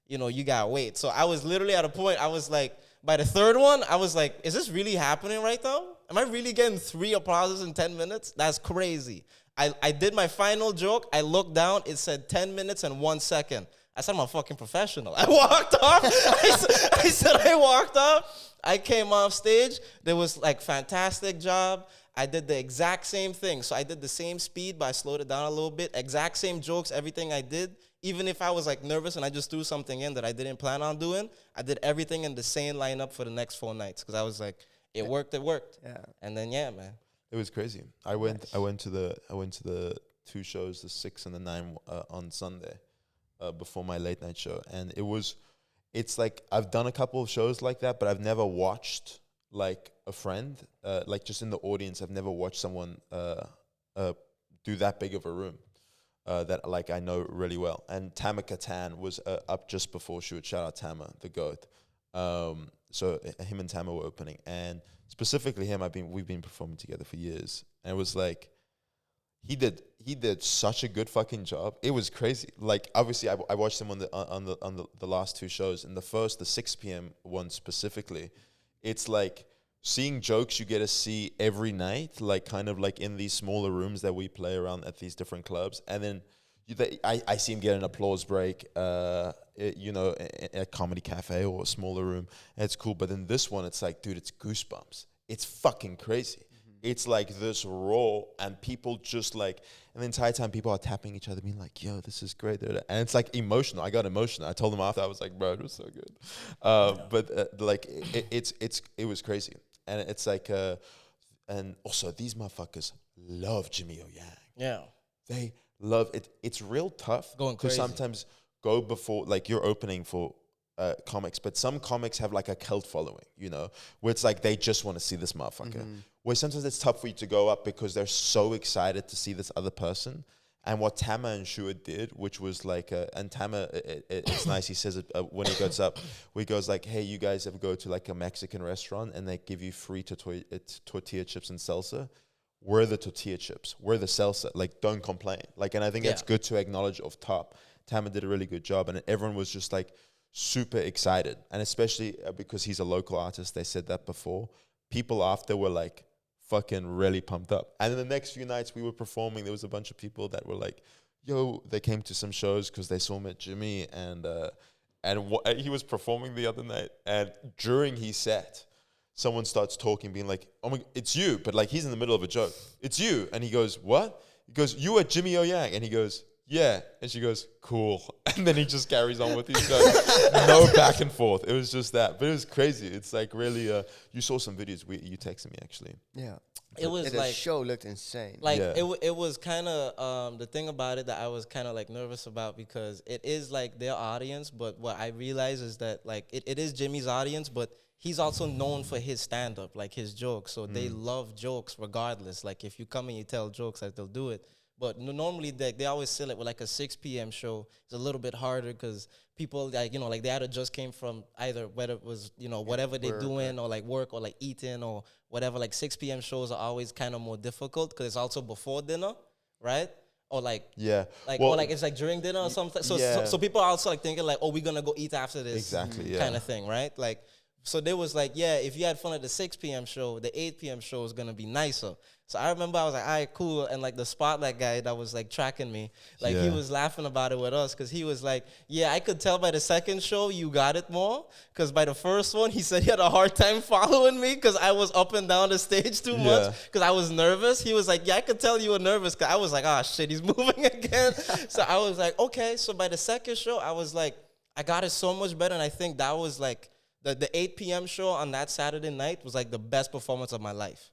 you got to wait. So I was literally at a point, I was like, by the 3rd one, I was like, is this really happening right now? Am I really getting 3 applauses in 10 minutes? That's crazy. I did my final joke. I looked down. It said 10 minutes and 1 second. I said, I'm a fucking professional. I walked off. I said, I walked off. I came off stage. There was like fantastic job. I did the exact same thing. So I did the same speed, but I slowed it down a little bit. Exact same jokes, everything I did. Even if I was like nervous and I just threw something in that I didn't plan on doing, I did everything in the same lineup for the next 4 nights because I was like, it worked. Yeah. And then yeah, man. It was crazy. I went to the 2 shows, the 6 and the 9 on Sunday, before my late night show, and it's like I've done a couple of shows like that, but I've never watched like a friend, like just in the audience. I've never watched someone do that big of a room that like I know really well. And Tama Katan was up just before she would. Shout out Tama, the goat. So him and Tama were opening, and specifically him, we've been performing together for years, and it was like he did such a good fucking job. It was crazy. Like obviously, I watched him on the last 2 shows, and the 6 p.m. one specifically. It's like seeing jokes you get to see every night, like kind of like in these smaller rooms that we play around at these different clubs, and then I see him get an applause break, at a comedy cafe or a smaller room, and it's cool. But then this one, it's like, dude, it's goosebumps. It's fucking crazy. It's like this raw, and people just like, and the entire time people are tapping each other, being like, yo, this is great. And it's like emotional. I got emotional. I told them after, I was like, bro, it was so good. But like, it was crazy. And it's like, and also these motherfuckers love Jimmy O Yang. Yeah. They love it. It's real tough Going to crazy. sometimes go before, like you're opening for comics, but some comics have like a cult following, where it's like they just want to see this motherfucker. Where sometimes it's tough for you to go up because they're so excited to see this other person. And what Tama and Shua did, which was like, and Tama, it's nice, he says it when he goes up, where he goes like, hey, you guys ever go to like a Mexican restaurant and they give you free tortilla chips and salsa? We're the tortilla chips. We're the salsa. Like, don't complain. Like, and I think it's good to acknowledge off top. Tama did a really good job, and everyone was just like super excited. And especially because he's a local artist, they said that before. People after were like fucking really pumped up. And in the next few nights we were performing, there was a bunch of people that were like, yo, they came to some shows because they saw me at Jimmy, and he was performing the other night, and during his set, someone starts talking, being like, oh my, it's you. But like, he's in the middle of a joke. It's you. And he goes, what? He goes, you are Jimmy O Yang. And he goes, yeah. And she goes, cool. And then he just carries on with his jokes. No back and forth. It was just that. But it was crazy. It's like really, you saw some videos. You texted me actually. Yeah. It was the like, show looked insane. like it was kind of the thing about it that I was kind of like nervous about, because it is like their audience, but what I realize is that like it is Jimmy's audience, but he's also known for his stand-up, like his jokes. So they love jokes regardless. Like if you come and you tell jokes, like they'll do it. But normally they always sell it with like a 6 p.m. show. It's a little bit harder because people like, like they either just came from either whether it was, whatever they're doing or like work or like eating or whatever. Like 6 p.m. shows are always kind of more difficult because it's also before dinner, right? Or like, or like it's like during dinner or something. So people are also like thinking like, oh, we're going to go eat after this kind of thing, right? Like, so they was like, yeah, if you had fun at the 6 p.m. show, the 8 p.m. show is going to be nicer. So I remember I was like, all right, cool. And like the Spotlight guy that was like tracking me, like he was laughing about it with us because he was like, yeah, I could tell by the second show you got it more. Because by the first one, he said he had a hard time following me because I was up and down the stage too much because I was nervous. He was like, yeah, I could tell you were nervous because I was like, oh, shit, he's moving again. So I was like, okay. So by the second show, I was like, I got it so much better. And I think that was like, the 8 p.m. show on that Saturday night was like the best performance of my life.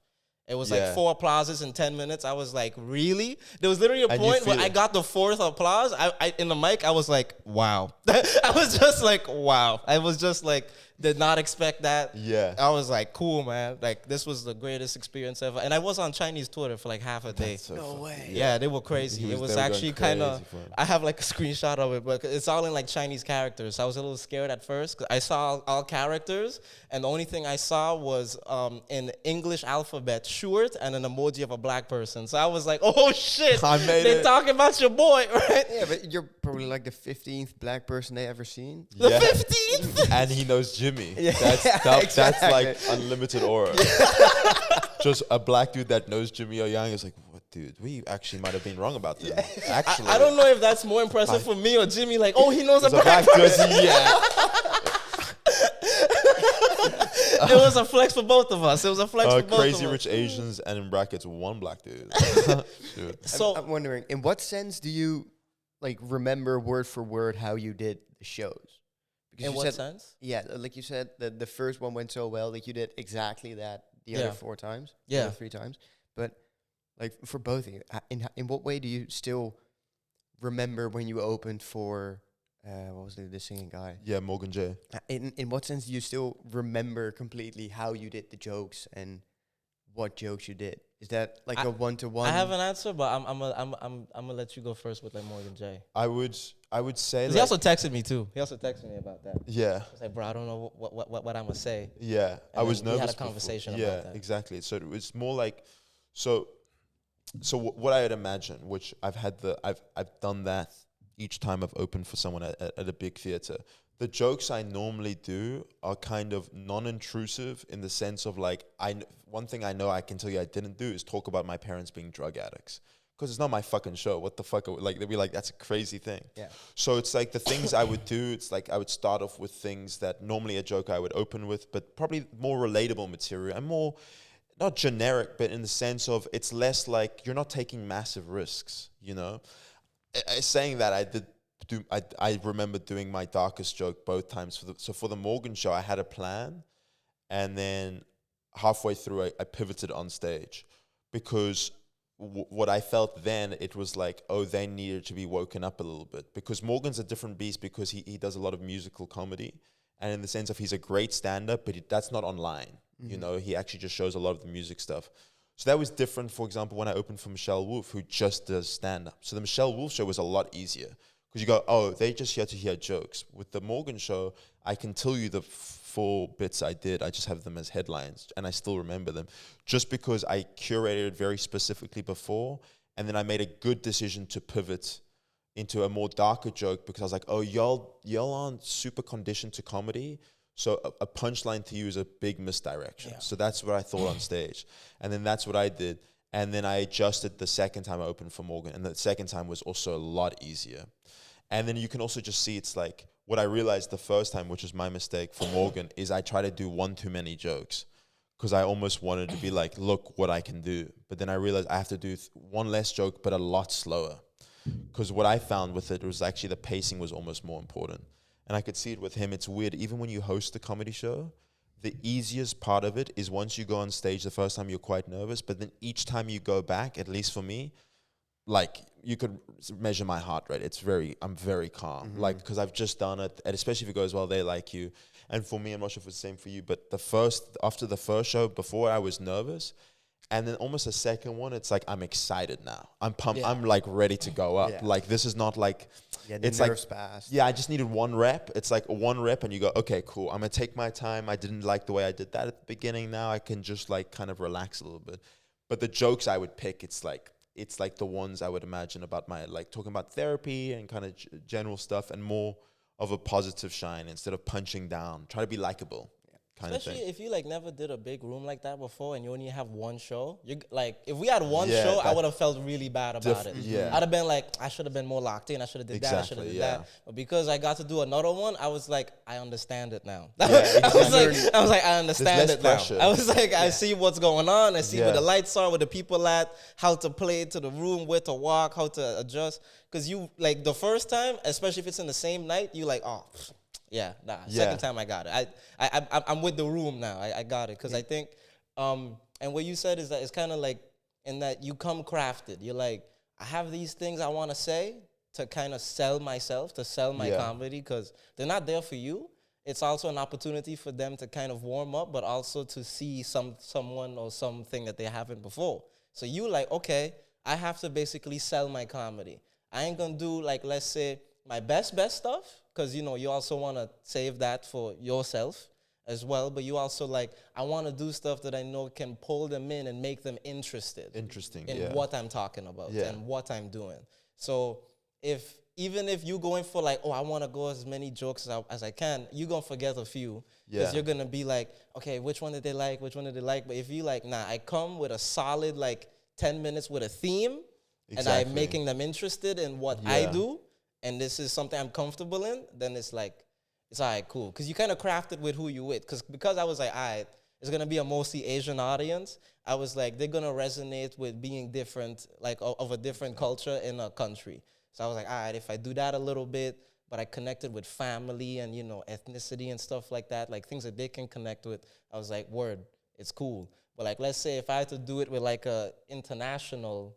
It was like 4 applauses in 10 minutes. I was like, really? There was literally a point where I got the 4th applause. I in the mic, I was like, wow. I was just like, wow. I was just like, did not expect that. Yeah. I was like, cool, man. Like, this was the greatest experience ever. And I was on Chinese Twitter for like half a day. So no way. Yeah, they were crazy. It was actually kind of, I have like a screenshot of it, but it's all in like Chinese characters. So I was a little scared at first because I saw all characters, and the only thing I saw was in English alphabet, short, and an emoji of a black person. So I was like, oh shit, they're talking about your boy, right? Yeah, but you're probably like the 15th black person they ever seen. The 15th? And he knows Jimmy. Yeah. That's like unlimited aura. Just a black dude that knows Jimmy O Yang is like, what dude, we actually might have been wrong about them. Actually, I don't know if that's more impressive for me or Jimmy. Like, oh, he knows a There's black black person. person, yeah. It was a flex for both of us. It was a flex for both Crazy of Rich us. Asians and in brackets one black dude. Dude. So I'm wondering, in what sense do you like remember word for word how you did the shows? Because in you what said, sense? yeah, like you said, the first one went so well, like you did exactly that the Yeah. other 4 times, the Yeah. other 3 times. But like for both of you, in what way do you still remember when you opened for what was the singing guy? Yeah, Morgan J. In what sense do you still remember completely how you did the jokes and what jokes you did? Is that like a one-to-one? I have an answer, but I'm gonna let you go first with like Morgan J. I would say 'Cause like, he also texted me too. He also texted me about that. yeah. I was like, bro, I don't know what I'm gonna say. Yeah, I And was then we nervous. had a conversation before. about that. Yeah, exactly. So it was more like, so what I had imagined, which I've done that each time I've opened for someone at a big theater. The jokes I normally do are kind of non-intrusive in the sense of like, one thing I know I can tell you I didn't do is talk about my parents being drug addicts. Because it's not my fucking show. What the fuck? Like, they'd be like, that's a crazy thing. Yeah. So it's like the things I would do, it's like I would start off with things that normally a joke I would open with, but probably more relatable material and more, not generic, but in the sense of it's less like you're not taking massive risks, you know? Saying that, I remember doing my darkest joke both times. For the Morgan show, I had a plan, and then halfway through, I pivoted on stage because what I felt then, it was like, oh, they needed to be woken up a little bit, because Morgan's a different beast because he does a lot of musical comedy, and in the sense of he's a great stand-up, but that's not online. You know, he actually just shows a lot of the music stuff. So that was different, for example, when I opened for Michelle Wolf, who just does stand-up. So the Michelle Wolf show was a lot easier because you go, oh, they just here to hear jokes. With the Morgan show, I can tell you the 4 bits I did. I just have them as headlines, and I still remember them just because I curated it very specifically before, and then I made a good decision to pivot into a more darker joke because I was like, oh, y'all aren't super conditioned to comedy. So a punchline to you is a big misdirection. Yeah. So that's what I thought on stage. And then that's what I did. And then I adjusted the second time I opened for Morgan. And the second time was also a lot easier. And then you can also just see it's like, what I realized the first time, which was my mistake for Morgan, is I try to do one too many jokes. Because I almost wanted to be like, look what I can do. But then I realized I have to do one less joke, but a lot slower. Because what I found with it was actually the pacing was almost more important. And I could see it with him. It's weird. Even when you host a comedy show, the easiest part of it is once you go on stage, the first time you're quite nervous, but then each time you go back, at least for me, like you could measure my heart rate. I'm very calm. Like, because I've just done it, and especially if it goes well, they like you. And for me, I'm not sure if it's the same for you, but after the first show, before I was nervous, and then almost the second one, it's like I'm excited now. I'm pumped. Yeah. I'm like ready to go up. Yeah. Like this is not like The it's like nerves passed. yeah. I just needed one rep. It's like one rep, and you go, okay, cool. I'm gonna take my time. I didn't like the way I did that at the beginning. Now I can just like kind of relax a little bit. But the jokes I would pick, it's like the ones I would imagine about my like talking about therapy and kind of general stuff, and more of a positive shine instead of punching down. Try to be likable. Kind of Especially thing. if you like never did a big room like that before and you only have one show. You like if we had one Yeah, show, I that would have felt really bad about it. yeah. I'd have been like, I should have been more locked in. I should have did that. I should have Exactly, did yeah. that. But because I got to do another one, I was like, I understand it now. Yeah, I was like, I understand less it now. pressure. I was like, I see what's going on. I see where Yeah. the lights are, where the people at, how to play to the room, where to walk, how to adjust. Because you like the first time, especially if it's in the same night, you like, oh. Yeah, nah. Yeah. Second time I got it. I'm with the room now. I got it because I think, and what you said is that it's kind of like in that you come crafted. You're like, I have these things I want to say to kind of sell myself, to sell my Yeah. comedy because they're not there for you. It's also an opportunity for them to kind of warm up, but also to see someone or something that they haven't before. So you like, okay, I have to basically sell my comedy. I ain't gonna do like, let's say, my best stuff, because, you know, you also want to save that for yourself as well. But you also like, I want to do stuff that I know can pull them in and make them interested Interesting. in Yeah. what I'm talking about Yeah. and what I'm doing. So even if you going for like, oh, I want to go as many jokes as I can, you're going to forget a few. Because Yeah. you're going to be like, okay, which one did they like? Which one did they like? But if you like, nah, I come with a solid like 10 minutes with a theme, and Exactly. I'm making them interested in what I Yeah. do, and this is something I'm comfortable in, then it's like, it's all right, cool. Because you kind of craft it with who you with. Because I was like, all right, it's going to be a mostly Asian audience. I was like, they're going to resonate with being different, like of a different culture in a country. So I was like, all right, if I do that a little bit, but I connected with family and, you know, ethnicity and stuff like that, like things that they can connect with, I was like, word, it's cool. But like, let's say if I had to do it with like a international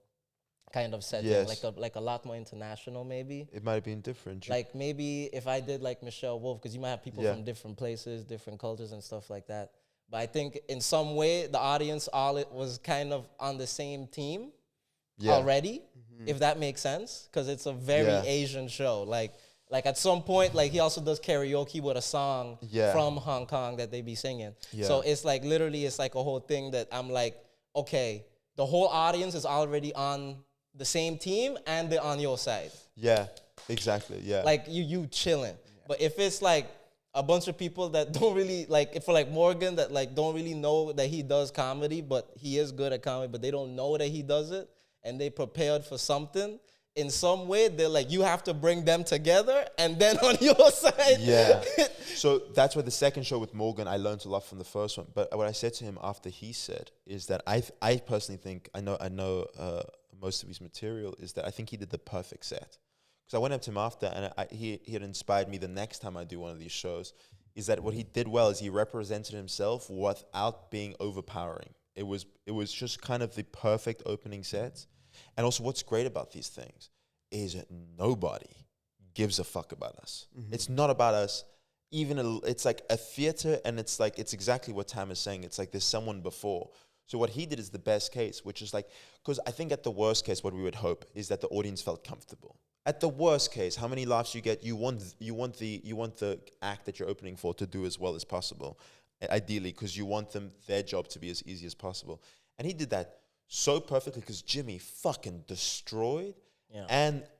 kind of setting, Yes. like a lot more international maybe. It might have been different. Like maybe if I did like Michelle Wolf, because you might have people Yeah. from different places, different cultures and stuff like that. But I think in some way the audience all it was kind of on the same team already, if that makes sense, because it's a very Yeah. Asian show. Like at some point, like he also does karaoke with a song Yeah. from Hong Kong that they be singing. Yeah. So it's like literally it's like a whole thing that I'm like, okay, the whole audience is already on the same team and they're on your side. Yeah, exactly. Yeah. Like you chilling. But if it's like a bunch of people that don't really like, if for like Morgan that like don't really know that he does comedy, but he is good at comedy, but they don't know that he does it, and they prepared for something, in some way they're like, you have to bring them together, and then on your side. Yeah. So that's why the second show with Morgan, I learned a lot from the first one. But what I said to him after he said is that I personally think, I know most of his material, is that I think he did the perfect set. Because I went up to him after, and he had inspired me the next time I do one of these shows, is that what he did well is he represented himself without being overpowering. It was just kind of the perfect opening set. And also what's great about these things is that nobody gives a fuck about us. It's not about us. It's like a theater, and it's like, it's exactly what Tam is saying. It's like there's someone before. So what he did is the best case, which is like, because I think at the worst case, what we would hope is that the audience felt comfortable. At the worst case, how many laughs you get, you want the act that you're opening for to do as well as possible, ideally, because you want their job to be as easy as possible. And he did that so perfectly, because Jimmy fucking destroyed. Yeah.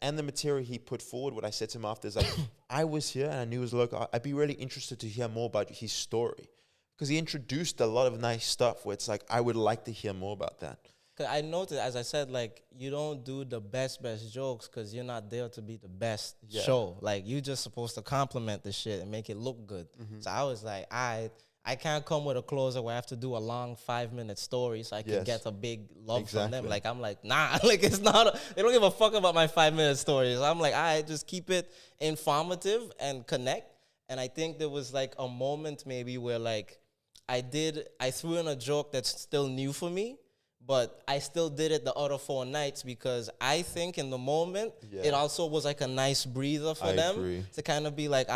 And the material he put forward, what I said to him after is like, I was here and I knew he was local. I'd be really interested to hear more about his story, because he introduced a lot of nice stuff where it's like, I would like to hear more about that. Cause I noticed, as I said, like you don't do the best jokes because you're not there to be the best show. Like you just supposed to compliment the shit and make it look good. So I was like, I can't come with a closer where I have to do a long 5-minute story so I can get a big love from them. Like I'm like, nah, like it's not. They don't give a fuck about my 5-minute stories. I'm like, just keep it informative and connect. And I think there was like a moment maybe where like I threw in a joke that's still new for me, but I still did it the other 4 nights because I think in the moment, it also was like a nice breather for them to kind of be like,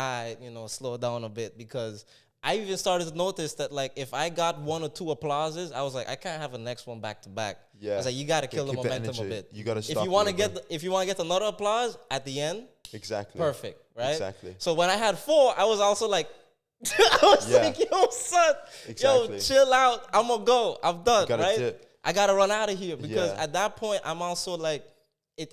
slow down a bit, because I even started to notice that like if I got 1 or 2 applauses, I was like, I can't have a next one back to back. I was like, you got to kill the momentum a bit. You got to stop. If you want to get another applause at the end, exactly, perfect, right? Exactly. So when I had 4, I was also like, I was like, yo, son, yo, chill out. I'm gonna go. I'm done, right? Dip. I gotta run out of here, because at that point I'm also like,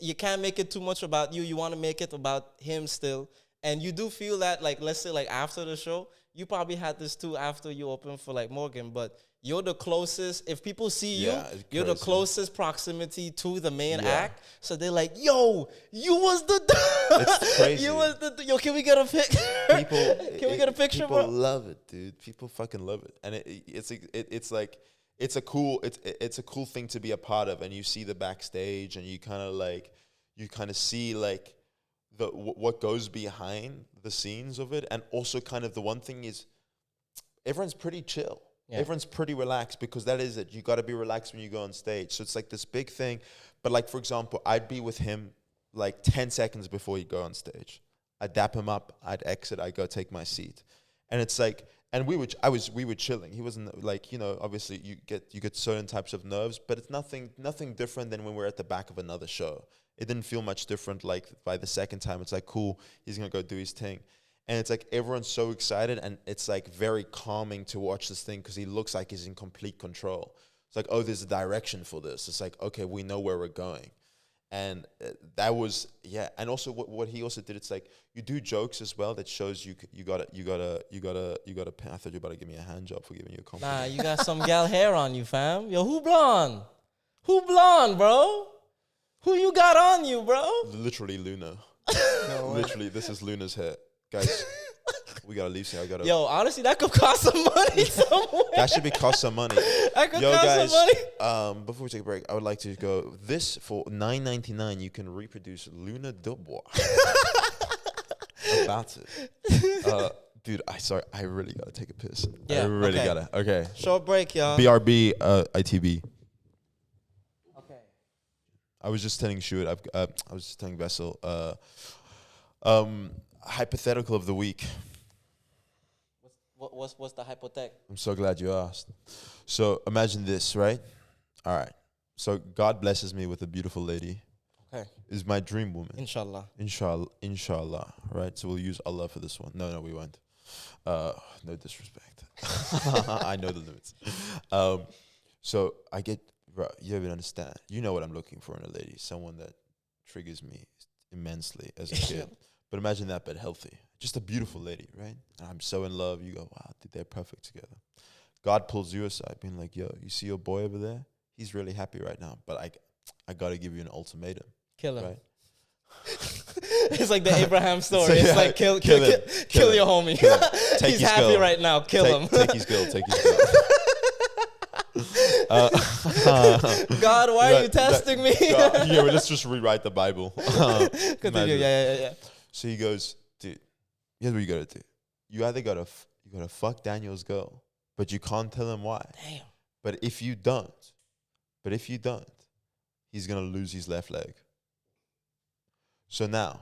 you can't make it too much about you. You want to make it about him still, and you do feel that like, let's say like after the show, you probably had this too after you opened for like Morgan, but you're the closest. If people see you, you're the closest proximity to the main act. So they're like, yo, you was the it's crazy. You was the yo, can we get a pic? Can we get a picture, people bro? Love it, dude. People fucking love it. And it's like, it's a cool thing to be a part of. And you see the backstage, and you kind of see like what goes behind the scenes of it. And also kind of the one thing is everyone's pretty chill. Yeah. Everyone's pretty relaxed, because that is it. You got to be relaxed when you go on stage. So it's like this big thing. But like, for example, I'd be with him like 10 seconds before he'd go on stage. I'd dap him up. I'd exit. I'd go take my seat. And it's like, and we were chilling. He wasn't like, obviously you get certain types of nerves, but it's nothing different than when we're at the back of another show. It didn't feel much different. Like by the second time, it's like, cool, he's going to go do his thing. And it's like everyone's so excited, and it's like very calming to watch this thing, because he looks like he's in complete control. It's like, oh, there's a direction for this. It's like, okay, we know where we're going. And that was, and also what he also did, it's like you do jokes as well that shows you gotta I thought you were about to give me a hand job for giving you a compliment. Nah, you got some gal hair on you, fam. Yo, who blonde? Who blonde, bro? Who you got on you, bro? Literally Luna. No, Literally, this is Luna's hair. Guys, we gotta leave soon. I gotta. Yo, honestly, that could cost some money somewhere. That should be cost some money. That could Yo, cost guys, some money. before we take a break, I would like to go. This for $9.99, you can reproduce Luna Dubois. About it. Dude, I really gotta take a piss. Yeah, I really okay. gotta. Okay. Short break, y'all. BRB, ITB. Okay. I was just telling Shuit, I was just telling Vessel, hypothetical of the week. What's the hypothetical? I'm so glad you asked. So imagine this, right? All right. So God blesses me with a beautiful lady. Okay. Is my dream woman. Inshallah. Inshallah. Right? So we'll use Allah for this one. No, we won't. No disrespect. I know the limits. So I get, bro, you don't even understand. You know what I'm looking for in a lady. Someone that triggers me immensely as a kid. But imagine that, but healthy. Just a beautiful lady, right? And I'm so in love. You go, wow, dude, they're perfect together. God pulls you aside, being like, yo, you see your boy over there? He's really happy right now, but I got to give you an ultimatum. Kill him. Right? It's like the Abraham story. So, it's yeah, like kill kill your him. homie. Kill him. Take He's his happy girl. right now. Kill him. Take his girl. Take his girl. God, why are you testing me? God, yeah, well, let's just rewrite the Bible. Continue. Yeah. So he goes, dude, here's what you gotta do. You either gotta fuck Daniel's girl, but you can't tell him why. Damn. But if you don't, he's gonna lose his left leg. So now,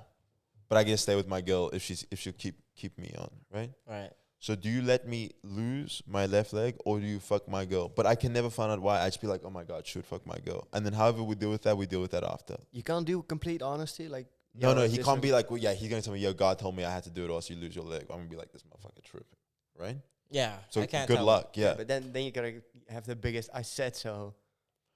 but I gotta stay with my girl if she'll keep me on, right? Right. So do you let me lose my left leg or do you fuck my girl? But I can never find out why. I just be like, oh my God, should fuck my girl. And then however we deal with that after. You can't do complete honesty, like. No, yo, he this can't is- be like, well, yeah, he's going to tell me, yo, God told me I had to do it or else you lose your leg. I'm going to be like, this motherfucker tripping, right? Yeah. So I can't good tell luck, yeah. But then you gotta have the biggest I said so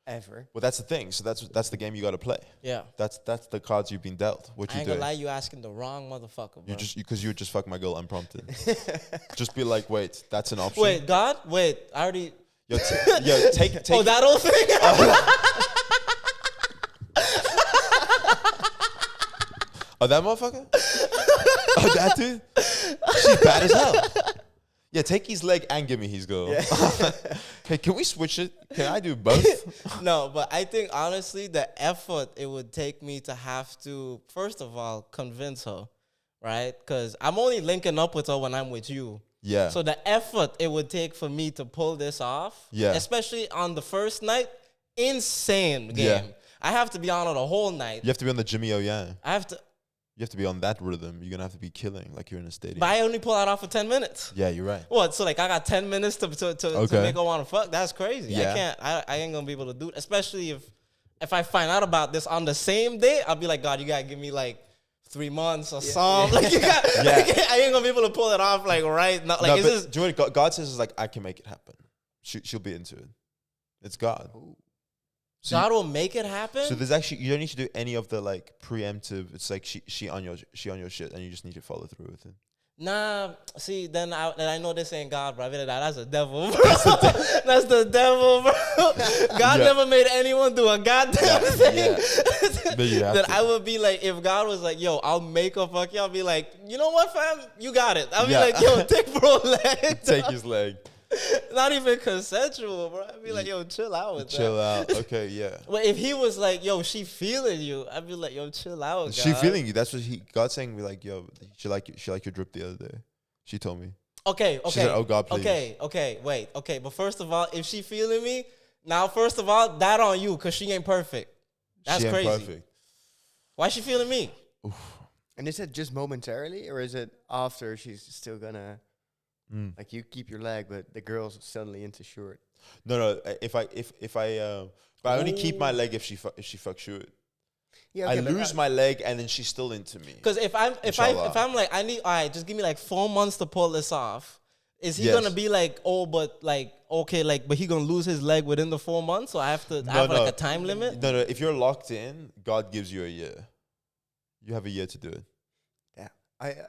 ever. Well, that's the thing. So that's the game you got to play. Yeah. That's the cards you've been dealt. What I you ain't do? gonna lie, you asking the wrong motherfucker, bro. Because you just fuck my girl unprompted. Just be like, wait, that's an option. Wait, God? Wait, I already... Yo, take. Oh, that old thing? Oh, that motherfucker? Oh, that dude? She's bad as hell. Yeah, take his leg and give me his girl. Yeah. Hey, can we switch it? Can I do both? No, but I think, honestly, the effort it would take me to have to, first of all, convince her, right? Because I'm only linking up with her when I'm with you. Yeah. So the effort it would take for me to pull this off, Yeah. especially on the first night, insane game. Yeah. I have to be on her the whole night. You have to be on the Jimmy O Yang. I have to, You have to be on that rhythm. You're going to have to be killing like you're in a stadium. but I only pull that off for 10 minutes. Yeah, you're right. What? So like I got 10 minutes to Okay. make her want to fuck? That's crazy. Yeah. I ain't gonna be able to do it. Especially if I find out about this on the same day, I'll be like, God, you gotta give me like 3 months or something. Like you got, Yeah. I ain't gonna be able to pull it off like right now. Like No, it's but just do you know what God says is like, I can make it happen. She'll be into it. It's God. So God will make it happen. So there's actually, you don't need to do any of the like preemptive. It's like she on your shit, and you just need to follow through with it. Nah, see, then I know this ain't God, bro. I mean, that's the devil, bro. That's the devil, bro. God Yeah. never made anyone do a goddamn thing. Yeah. Then you have Then to. I would be like, if God was like, yo, I'll make a fuck you, I'll be like, you know what, fam? You got it. I'll be Yeah. like, yo, take bro leg. Take his leg. Not even consensual, bro. I'd be like, yo, chill out with Chill that. out. Okay, yeah. But if he was like, yo, she feeling you, I'd be like, yo, chill out, God. She feeling you. That's what God's saying. Be like, yo, she like your drip the other day. She told me. Okay. She said, oh, God, please. Okay. But first of all, if she feeling me, now first of all, that on you, because she ain't perfect. That's She ain't crazy. perfect. Why she feeling me? And is it just momentarily, or is it after she's still gonna like you keep your leg, but the girl's suddenly into short? No. If I but I only keep my leg if she fucks short. Yeah, I okay, but, lose my leg and then she's still into me. Because if Inshallah. I'm like, I need, all right, just give me like 4 months to pull this off. Is he Yes. gonna be like, oh, but like, okay, like, but he gonna lose his leg within the 4 months? So I have to have like a time limit? No. If you're locked in, God gives you a year. You have a year to do it. yeah,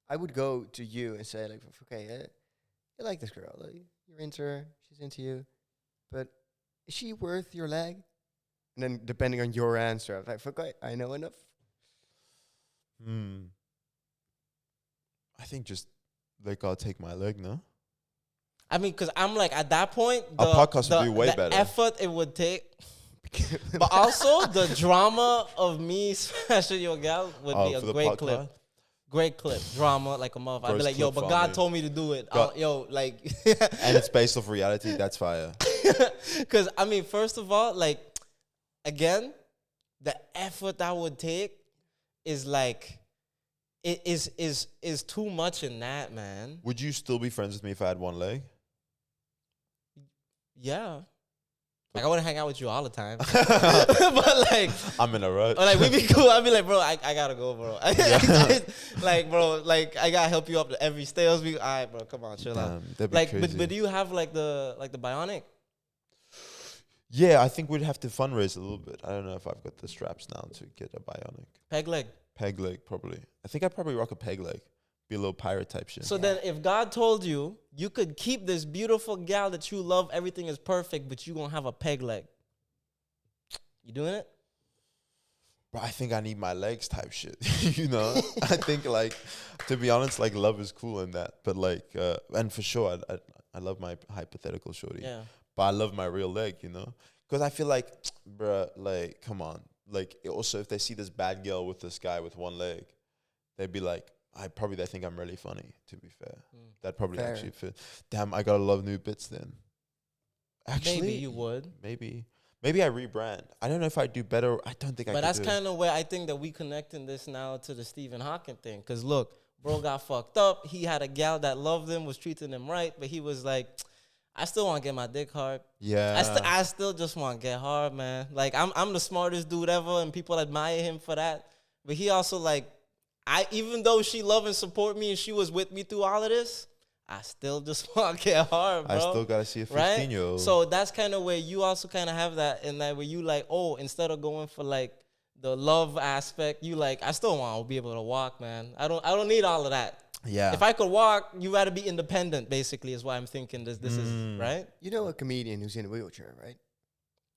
I would go to you and say like, okay, you like this girl, like, you're into her, she's into you, but is she worth your leg? And then depending on your answer, I'm like, okay, I know enough. I think just they gotta take my leg, no? I mean, because I'm like, at that point, Our podcast would be way the better. effort it would take, but also the drama of me smashing your gal would be a for the great podcast? clip. Great clip. Drama like a motherfucker. I'd be First like, yo, clip but for God me. told me to do it. God- Yo, like, And it's based off reality. That's fire. because, I mean, first of all, like, again, the effort that would take is like, it is too much in that, man. Would you still be friends with me if I had one leg? Yeah. Like, I wouldn't hang out with you all the time. But, like, I'm in a rush. or like, we'd be cool. I'd be like, bro, I gotta go, bro. Like, bro, like, I gotta help you up to every stage. All right, bro, come on, chill out. That'd be Like, crazy. but do you have like the bionic? Yeah, I think we'd have to fundraise a little bit. I don't know if I've got the straps now to get a bionic. Peg leg. Peg leg, probably. I think I'd probably rock a peg leg. Be a little pirate type shit. So then if God told you, you could keep this beautiful gal that you love, everything is perfect, but you gonna have a peg leg. You doing it? Bro, I think I need my legs type shit. You know? I think, like, to be honest, like, love is cool in that. But, like, and for sure, I love my hypothetical shorty. Yeah. But I love my real leg, you know? Because I feel like, bruh, like, come on. Like, also, if they see this bad girl with this guy with one leg, they'd be like, they think I'm really funny, to be fair. That'd probably Fair. actually fit. Damn, I gotta love new bits then. Actually, Maybe you would. Maybe I rebrand. I don't know if I do better. I don't think I could. But that's do it. kind of where I think that we connecting this now to the Stephen Hawking thing. Because look, bro got fucked up. He had a gal that loved him, was treating him right, but he was like, I still want to get my dick hard. Yeah. I still just want to get hard, man. Like, I'm the smartest dude ever, and people admire him for that. But he also, like, even though she loved and support me and she was with me through all of this, I still just want to get hard, bro. I still gotta see a 15-year-old. So that's kind of where you also kind of have that, in that where you like, oh, instead of going for like the love aspect, you like, I still want to be able to walk, man. I don't need all of that. Yeah. If I could walk, you got to be independent, basically, is why I'm thinking this is, right? You know a comedian who's in a wheelchair, right?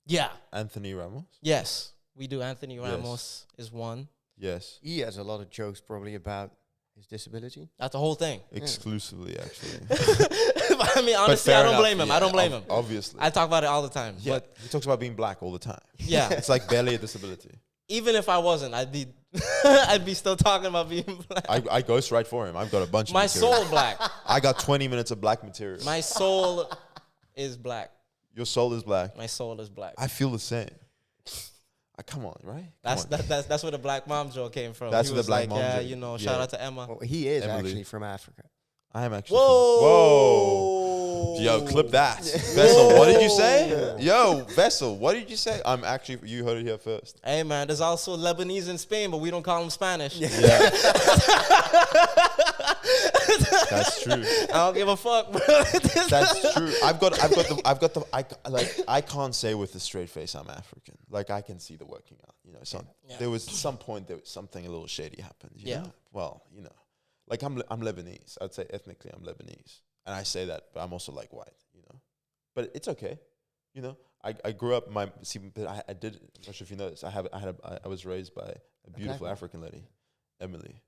Yeah. Anthony Ramos. Yes, we do. Anthony Ramos is one. Yes. He has a lot of jokes probably about his disability. That's the whole thing. Exclusively, actually. I mean, honestly, I don't blame him. I don't blame him. Obviously. I talk about it all the time. Yeah. But He talks about being black all the time. yeah, It's like barely a disability. even if I wasn't, I'd be I'd be still talking about being black. I ghost write for him. I've got a bunch of My material. soul black. I got 20 minutes of black material. My soul is black. Your soul is black. My soul is black. I feel the same. Come on, right? Come on. That's where the black mom joke came from. That's He where the was black like, mom yeah, joke- you know, yeah. shout out to Emma. Well, he is Emily. actually from Africa. I am actually. Whoa. Yo, clip that. Vessel, what did you say? Yo, Vessel, what did you say? I'm actually, you heard it here first. Hey man, there's also Lebanese in Spain, but we don't call them Spanish. Yeah. That's true. I don't give a fuck, bro. That's true. I can't say with a straight face I'm African. Like, I can see the working out. You know, Yeah. there was some point there was something a little shady happened. You Yeah. know? Well, you know, like I'm Lebanese. I'd say ethnically I'm Lebanese, and I say that, but I'm also like white. You know, but it's okay. You know, I grew up. I did. I'm not sure if you know this. I was raised by a beautiful one. African lady, Emily.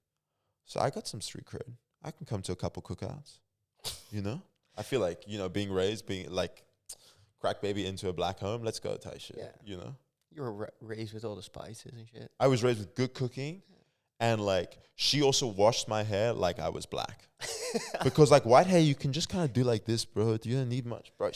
So I got some street cred. I can come to a couple cookouts. You know, I feel like, you know, being like crack baby into a black home. Let's go type shit. Yeah. You know, You were raised with all the spices and shit. I was raised with good cooking, and like she also washed my hair like I was black. Because like white hair, you can just kind of do like this, bro. You don't need much, bro.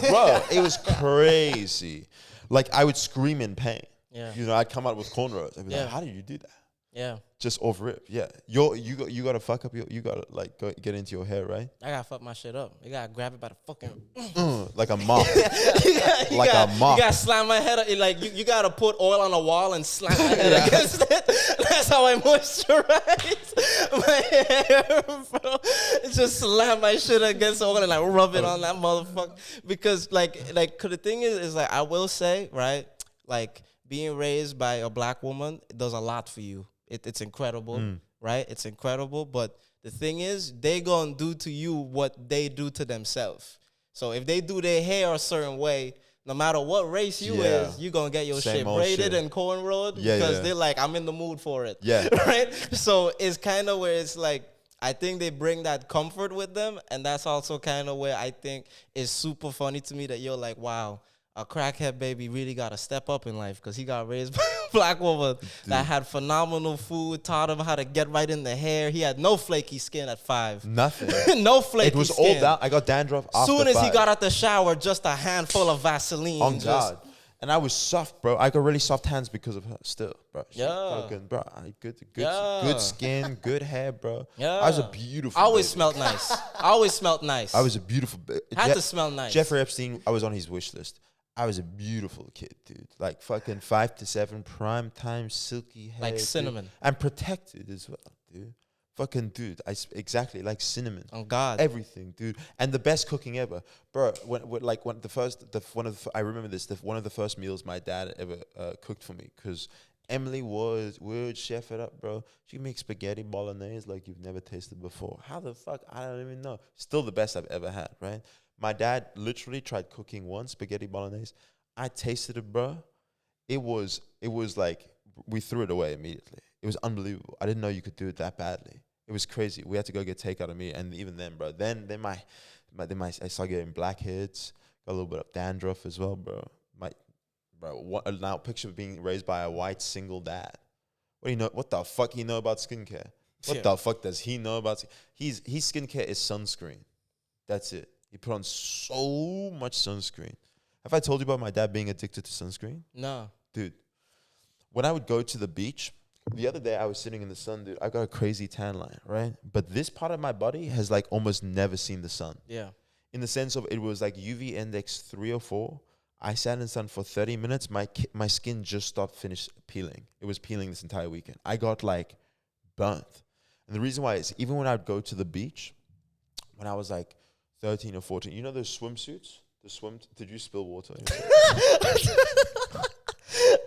Bro, it was crazy. Like I would scream in pain. Yeah. You know, I'd come out with cornrows. I'd be Yeah. like, how did you do that? Yeah. Just off rip. Yeah. You gotta fuck up you gotta like get into your hair, right? I gotta fuck my shit up. You gotta grab it by the fucking Like a mop. you Like gotta, a mop. You gotta slam my head up. Like you gotta put oil on a wall and slam my head against it. That's how I moisturize my hair, bro. Just slam my shit against the oil and like rub it on that motherfucker. Because like 'cause the thing is like I will say, right, like being raised by a black woman does a lot for you. It's incredible, right? It's incredible. But the thing is, they gonna do to you what they do to themselves. So if they do their hair a certain way, no matter what race you Yeah. is, you gonna get your Same shit old braided shit. and cornrowed Yeah, because yeah. they're like, I'm in the mood for it. Yeah. Right? So it's kind of where it's like, I think they bring that comfort with them, and that's also kind of where I think is super funny to me that you're like, wow, a crackhead baby really got to step up in life because he got raised by a black woman that had phenomenal food, taught him how to get right in the hair. He had no flaky skin at 5. Nothing. No flaky It was skin. all down. I got dandruff after Soon as he 5. got out the shower, just a handful of Vaseline. On just- God. And I was soft, bro. I got really soft hands because of her still, bro. She Yeah. fucking, bro. Good Yeah. skin, good hair, bro. Yeah. I was a beautiful I always baby. smelled nice. I always smelled nice. I was a beautiful Had to smell nice. Jeffrey Epstein, I was on his wish list. I was a beautiful kid, dude. Like fucking 5 to 7, prime time, silky hair. Like dude. cinnamon. And protected as well, dude. Fucking dude. Exactly like cinnamon. On God. Everything, dude, and the best cooking ever, bro. I remember this. One of the first meals my dad ever cooked for me, because Emily would chef it up, bro. She makes spaghetti bolognese like you've never tasted before. How the fuck? I don't even know. Still the best I've ever had, right? My dad literally tried cooking one spaghetti bolognese. I tasted it, bro. It was like we threw it away immediately. It was unbelievable. I didn't know you could do it that badly. It was crazy. We had to go get takeout of me, and even then, bro. Then I started getting blackheads, got a little bit of dandruff as well, bro. Now picture being raised by a white single dad. What do you know? What the fuck he know about skincare? What the fuck does he know about? His skincare is sunscreen. That's it. He put on so much sunscreen. Have I told you about my dad being addicted to sunscreen? No. Dude, when I would go to the beach, the other day I was sitting in the sun, dude. I got a crazy tan line, right? But this part of my body has like almost never seen the sun. Yeah. In the sense of it was like UV index 3 or 4. I sat in the sun for 30 minutes. My skin just stopped peeling. It was peeling this entire weekend. I got like burnt. And the reason why is even when I'd go to the beach, when I was like 13 or 14, you know those swimsuits? Did you spill water?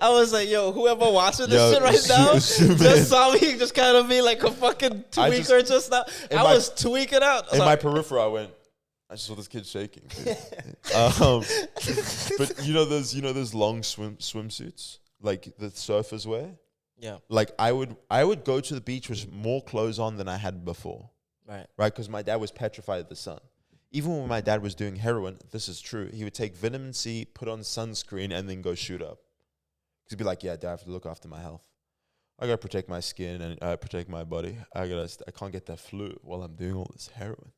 I was like, yo, whoever watching this Yo, shit right now zoom in. just saw me just kind of be like a fucking I tweaker just now. I was tweaking out. In So- my peripheral, I went, I just saw this kid shaking. But you know those long swimsuits like the surfers wear? yeah, Like I would go to the beach with more clothes on than I had before. right. Right? Because my dad was petrified of the sun. Even when my dad was doing heroin, this is true, he would take vitamin C, put on sunscreen, and then go shoot up. He'd be like, yeah, Dad, I have to look after my health. I gotta protect my skin and protect my body. I can't get that flu while I'm doing all this heroin.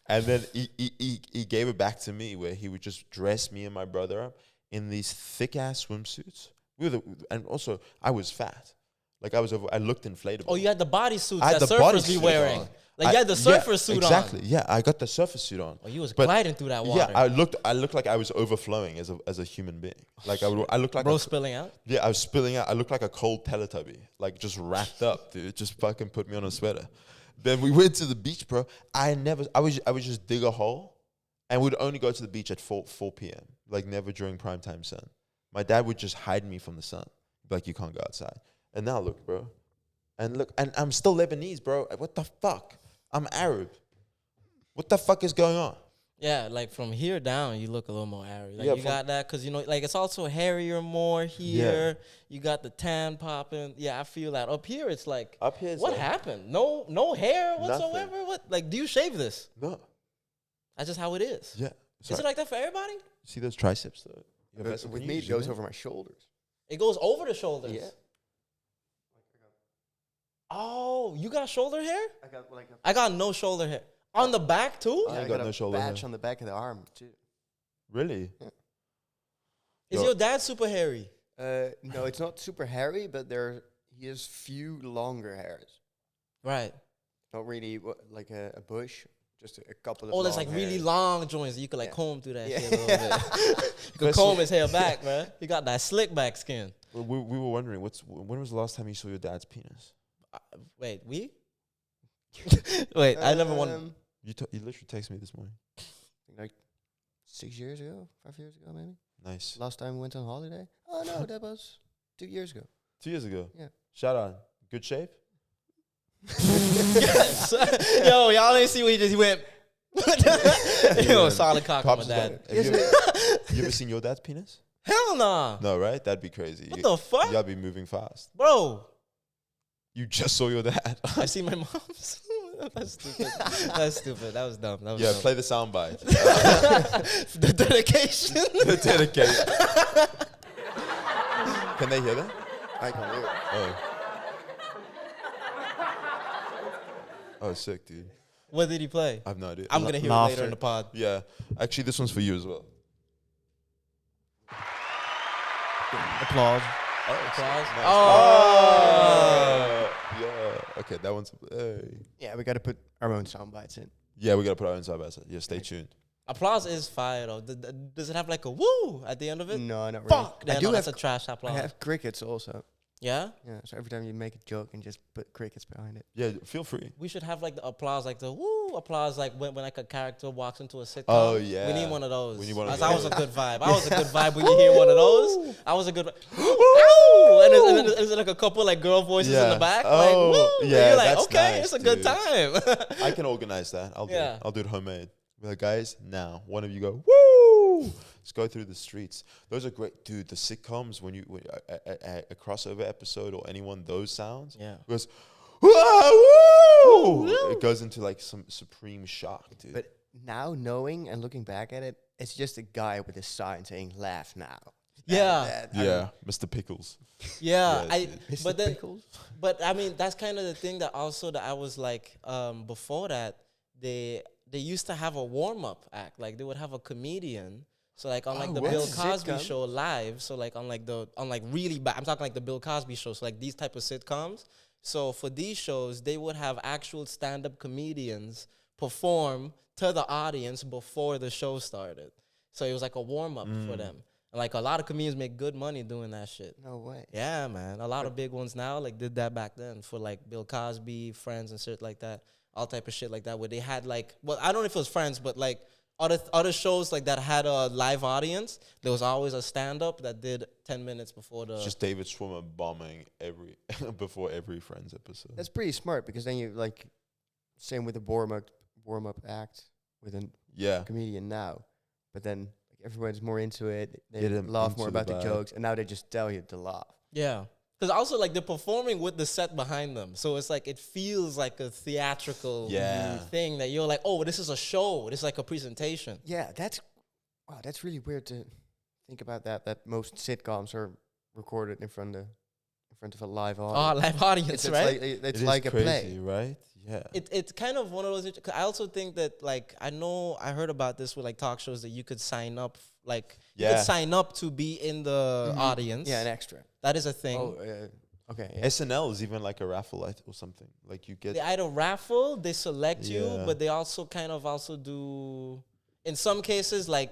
And then he gave it back to me, where he would just dress me and my brother up in these thick ass swimsuits. And also I was fat. Like I looked inflatable. Oh, you had the bodysuits I had that the surfers be bodysuit wearing. on. Like you had the surfer suit exactly. on. Yeah, I got the surfer suit on. Oh, you was But gliding through that water. Yeah, I looked like I was overflowing as a human being. Like I looked like Bro spilling out. yeah, I was spilling out. I looked like a cold Teletubby, like just wrapped up, dude. Just fucking put me on a sweater. Then we went to the beach, bro. I would just dig a hole, and we'd only go to the beach at 4 p.m. Like never during primetime sun. My dad would just hide me from the sun, like you can't go outside. And now look, bro, and I'm still Lebanese, bro. What the fuck? I'm Arab. What the fuck is going on? Yeah, like from here down, you look a little more airy. Like Yeah, you got that because like it's also hairier more here. Yeah. You got the tan popping. Yeah, I feel that. Up here, it's like Up here, what happened? No hair whatsoever. Nothing. What? Like, do you shave this? No. That's just how it is. Yeah. Is it like that for everybody? See those triceps though? With me, it goes over my shoulders. It goes over the shoulders. Yeah. Oh, you got shoulder hair? I got like I got no shoulder hair. On the back too? I I got got no a shoulder patch hair. on the back of the arm too. Really? Is Yo. your dad super hairy? No, it's not super hairy, but he has few longer hairs. Right. Not really like a bush, just a couple of. Oh, there's long like really hairs. long joints. You could like Yeah. comb through that Yeah. shit a little bit. You could comb his hair back, man. He got that slick back skin. We were wondering when was the last time you saw your dad's penis? Wait, we? Wait, I never want. You literally texted me this morning. Like 6 years ago, 5 years ago, maybe. Nice. Last time we went on holiday. Oh no, that was 2 years ago. 2 years ago. Yeah. Shout out. Good shape. Yes. Yo, y'all didn't see what he went. Yo, solid cock on my Pops is dad. like, You ever seen your dad's penis? Hell nah. No, right? That'd be crazy. What the fuck? You gotta be moving fast. Bro, You just saw your dad. I see my mom's. That's stupid. That's stupid. That was dumb. That was Yeah, dumb. play the soundbite. The dedication. The dedication. Can they hear that? I can't hear it. Oh. Oh, sick, dude. What did he play? I have no idea. I'm going to hear it later in the pod. Yeah. Actually, this one's for you as well. Applause. Oh, Applause. Nice. Oh. Yeah. Okay, that one's... Hey. Yeah, we got to put our own sound bites in. Yeah, we gotta put our own side by side. Yeah, stay tuned. Applause is fire, though. Does it have like a woo at the end of it? No, not really. Fuck. I Then do that's have a trash I applause. have crickets also. Yeah? Yeah, so every time you make a joke and just put crickets behind it. Yeah, feel free. We should have like the applause, like the woo applause, like when like a character walks into a sitcom. Oh, yeah. We need one of those. We need one of That was those. a good vibe. I was a good vibe when you hear one of those. I was a good Ow! And there's like a couple like girl voices in the back. Oh, like, woo! yeah, And you're like, that's okay, nice, it's a good dude. time. I can organize that. I'll do Yeah. it. I'll do it homemade. Be like, guys, now one of you go, woo! Let's go through the streets. Those are great, dude. The sitcoms, when a crossover episode or anyone, those sounds, Yeah. goes, woo! It goes into like some supreme shock, dude. But now knowing and looking back at it, it's just a guy with a sign saying "Laugh now." Yeah. yeah, Mr. Pickles. Yeah, Yeah, Mr. but then, Pickles? but I mean, that's kind of the thing that also that I was like, before that, they used to have a warm up act. Like they would have a comedian. So like on like the what? Bill Cosby Sitcom? show live. So like on like really bad. I'm talking like the Bill Cosby show. So like these type of sitcoms. So for these shows, they would have actual stand up comedians perform to the audience before the show started. So it was like a warm up for them. And like a lot of comedians make good money doing that shit. No way. Yeah, man. A lot of big ones now like did that back then for like Bill Cosby, Friends and shit like that. All type of shit like that where they had like, well, I don't know if it was Friends, but like other shows like that had a live audience. There was always a stand up that did 10 minutes before the. It's just David Schwimmer bombing before every Friends episode. That's pretty smart because then you like, same with the warm up act with a Yeah. comedian now, but then like, everyone's more into it. They Get 'em laugh into more the about the vibe. jokes, and now they just tell you to laugh. Yeah. Because also, like, they're performing with the set behind them. So it's like, it feels like a theatrical Yeah. thing that you're like, oh, this is a show. This is like a presentation. Yeah, that's really weird to think about that most sitcoms are recorded in front of a live Oh, audience. live audience, it's right? like it's It is like a crazy, play. right? Yeah. It's kind of one of those. I also think that, like, I heard about this with, like, talk shows that you could sign up, like, you Yeah. could sign up to be in the audience. Yeah, an extra. That is a thing. Oh, okay. Yeah. SNL is even like a raffle or something. Like you get. They either raffle, they select you, Yeah. but they also kind of also do, in some cases, like,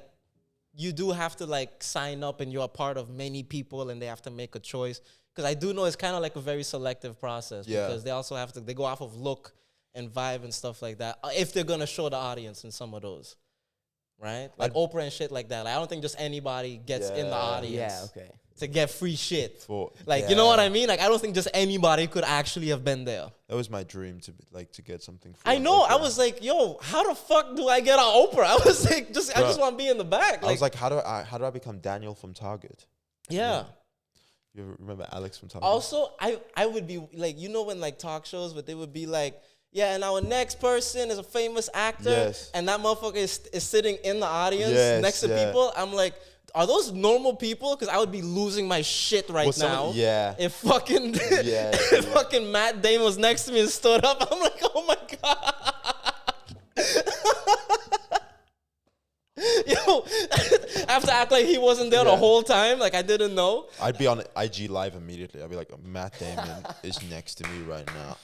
you do have to, like, sign up and you're a part of many people and they have to make a choice. Because I do know it's kind of like a very selective process. Yeah. Because they also have to, they go off of look and vibe and stuff like that. If they're going to show the audience in some of those. Right? Like Oprah and shit like that. Like, I don't think just anybody gets in the Yeah. audience Yeah, okay. to get free shit. For Like, you know what I mean? Like, I don't think just anybody could actually have been there. That was my dream to get something. Free I on know. I Oprah. was like, yo, how the fuck do I get on Oprah? I was like, I just want to be in the back. I was like, how do I become Daniel from Target? yeah. You ever remember Alex from Target? Also, I would be like, you know, when like talk shows, but they would be like, yeah, and our next person is a famous actor, Yes. and that motherfucker is sitting in the audience Yes, next to yeah. people. I'm like, are those normal people? Because I would be losing my shit right Was now. someone- yeah. If fucking Yeah, if yeah. fucking Matt Damon was next to me and stood up, I'm like, oh my god. Yo, I have to act like he wasn't there the Yeah. whole time, like I didn't know. I'd be on IG Live immediately. I'd be like, Matt Damon is next to me right now.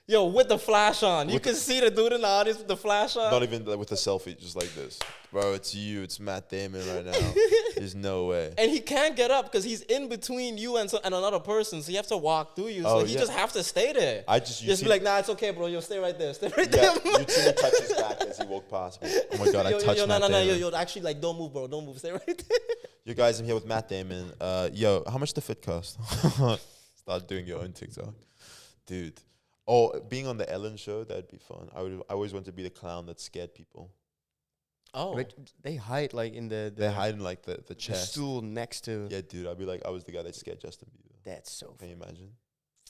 Yo, with the flash on. You With can see the dude in the audience with the flash on. Not even with a selfie, just like this. Bro, it's you. It's Matt Damon right now. There's no way. And he can't get up because he's in between you and another person. So you have to walk through you. So Oh, he yeah. just have to stay there. You Just see- be like, nah, it's okay, bro. You'll stay right there. Stay right Yeah, there. you'd see me touch his back as he walked past me. Oh my God, I touched Matt Damon. Yo, actually, like, don't move, bro. Don't move. Stay right there. You guys, I'm here with Matt Damon. Yo, how much the fit cost? Start doing your own TikTok. Dude. Oh, being on the Ellen show, that'd be fun. I always want to be the clown that scared people. Oh, But they hide like in the They hide in like the the chest. stool next to. Yeah, dude, I'd be like, I was the guy that scared Justin Bieber. That's so. Can you imagine?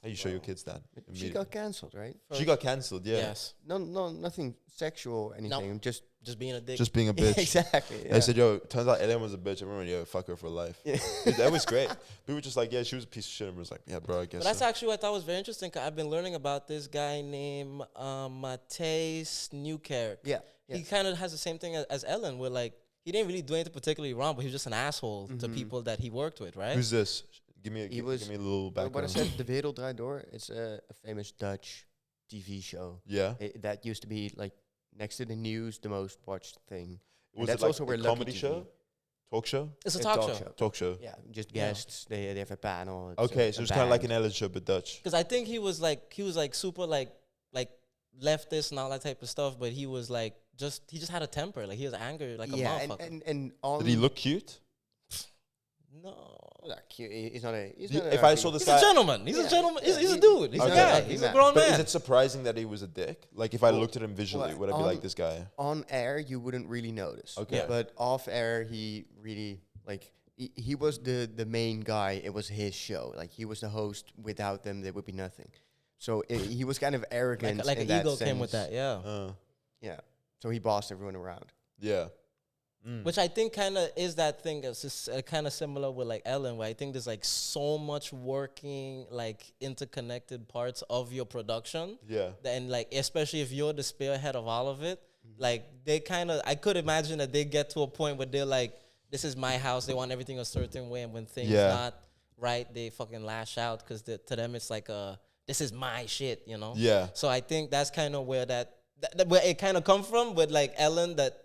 How you show your kids that? She Immediately. got cancelled, right? She got cancelled. Yeah, yes. No, nothing sexual or anything. Just Just being a dick. just being a bitch. exactly. They said, yo, turns out Ellen was a bitch. I remember, yo, fuck her for life. Yeah. Dude, that was great. People were just like, yeah, she was a piece of shit. And was like, yeah, bro, I guess But that's so. actually what I thought was very interesting. 'Cause I've been learning about this guy named Matthijs Nieuwkerk. Yeah. He kind of has the same thing as Ellen, where like he didn't really do anything particularly wrong, but he was just an asshole to people that he worked with, right? Who's this? Give me He was- give me a little What I background. said, De Wereld Draait Door. It's a famous Dutch TV show. Yeah. That used to be like next to the news, the most watched thing. Was that's it like also a where Lucky comedy TV show? Talk show? It's a A talk talk show. Talk show. Yeah, just Yeah. guests. They have a panel. It's Okay, a so it's kind of like band. an Ellen show, but Dutch. Because I think he was like super like leftist and all that type of stuff, but he was like he just had a temper, like he was angry like a motherfucker. and on. Did he look cute? No. Cute. He's not a. He's You- not if an I ugly- saw this He's guy, a gentleman. He's a Yeah, gentleman. yeah, He's a he- dude. He's Okay. a guy. He's He's a a grown but man. is it surprising that he was a dick? Like if I Well, looked at him visually, well, would I be like on- this guy? on air, you wouldn't really notice. Okay. Yeah. But off air, he really like. He was the main guy. It was his show. Like he was the host. Without them, there would be nothing. So he was kind of arrogant. like in an ego that came with sense. that, yeah. Yeah. So he bossed everyone around. Yeah. Mm. Which I think kind of is that thing. It's just kind of similar with like Ellen, where I think there's like so much working, like interconnected parts of your production. Yeah. And like, especially if you're the spearhead of all of it, like they kind of, I could imagine that they get to a point where they're like, this is my house. They want everything a certain way. And when things Yeah. not right, they fucking lash out because to them it's like, this is my shit, you know? Yeah. So I think that's kind of where where it kind of come from with like Ellen, that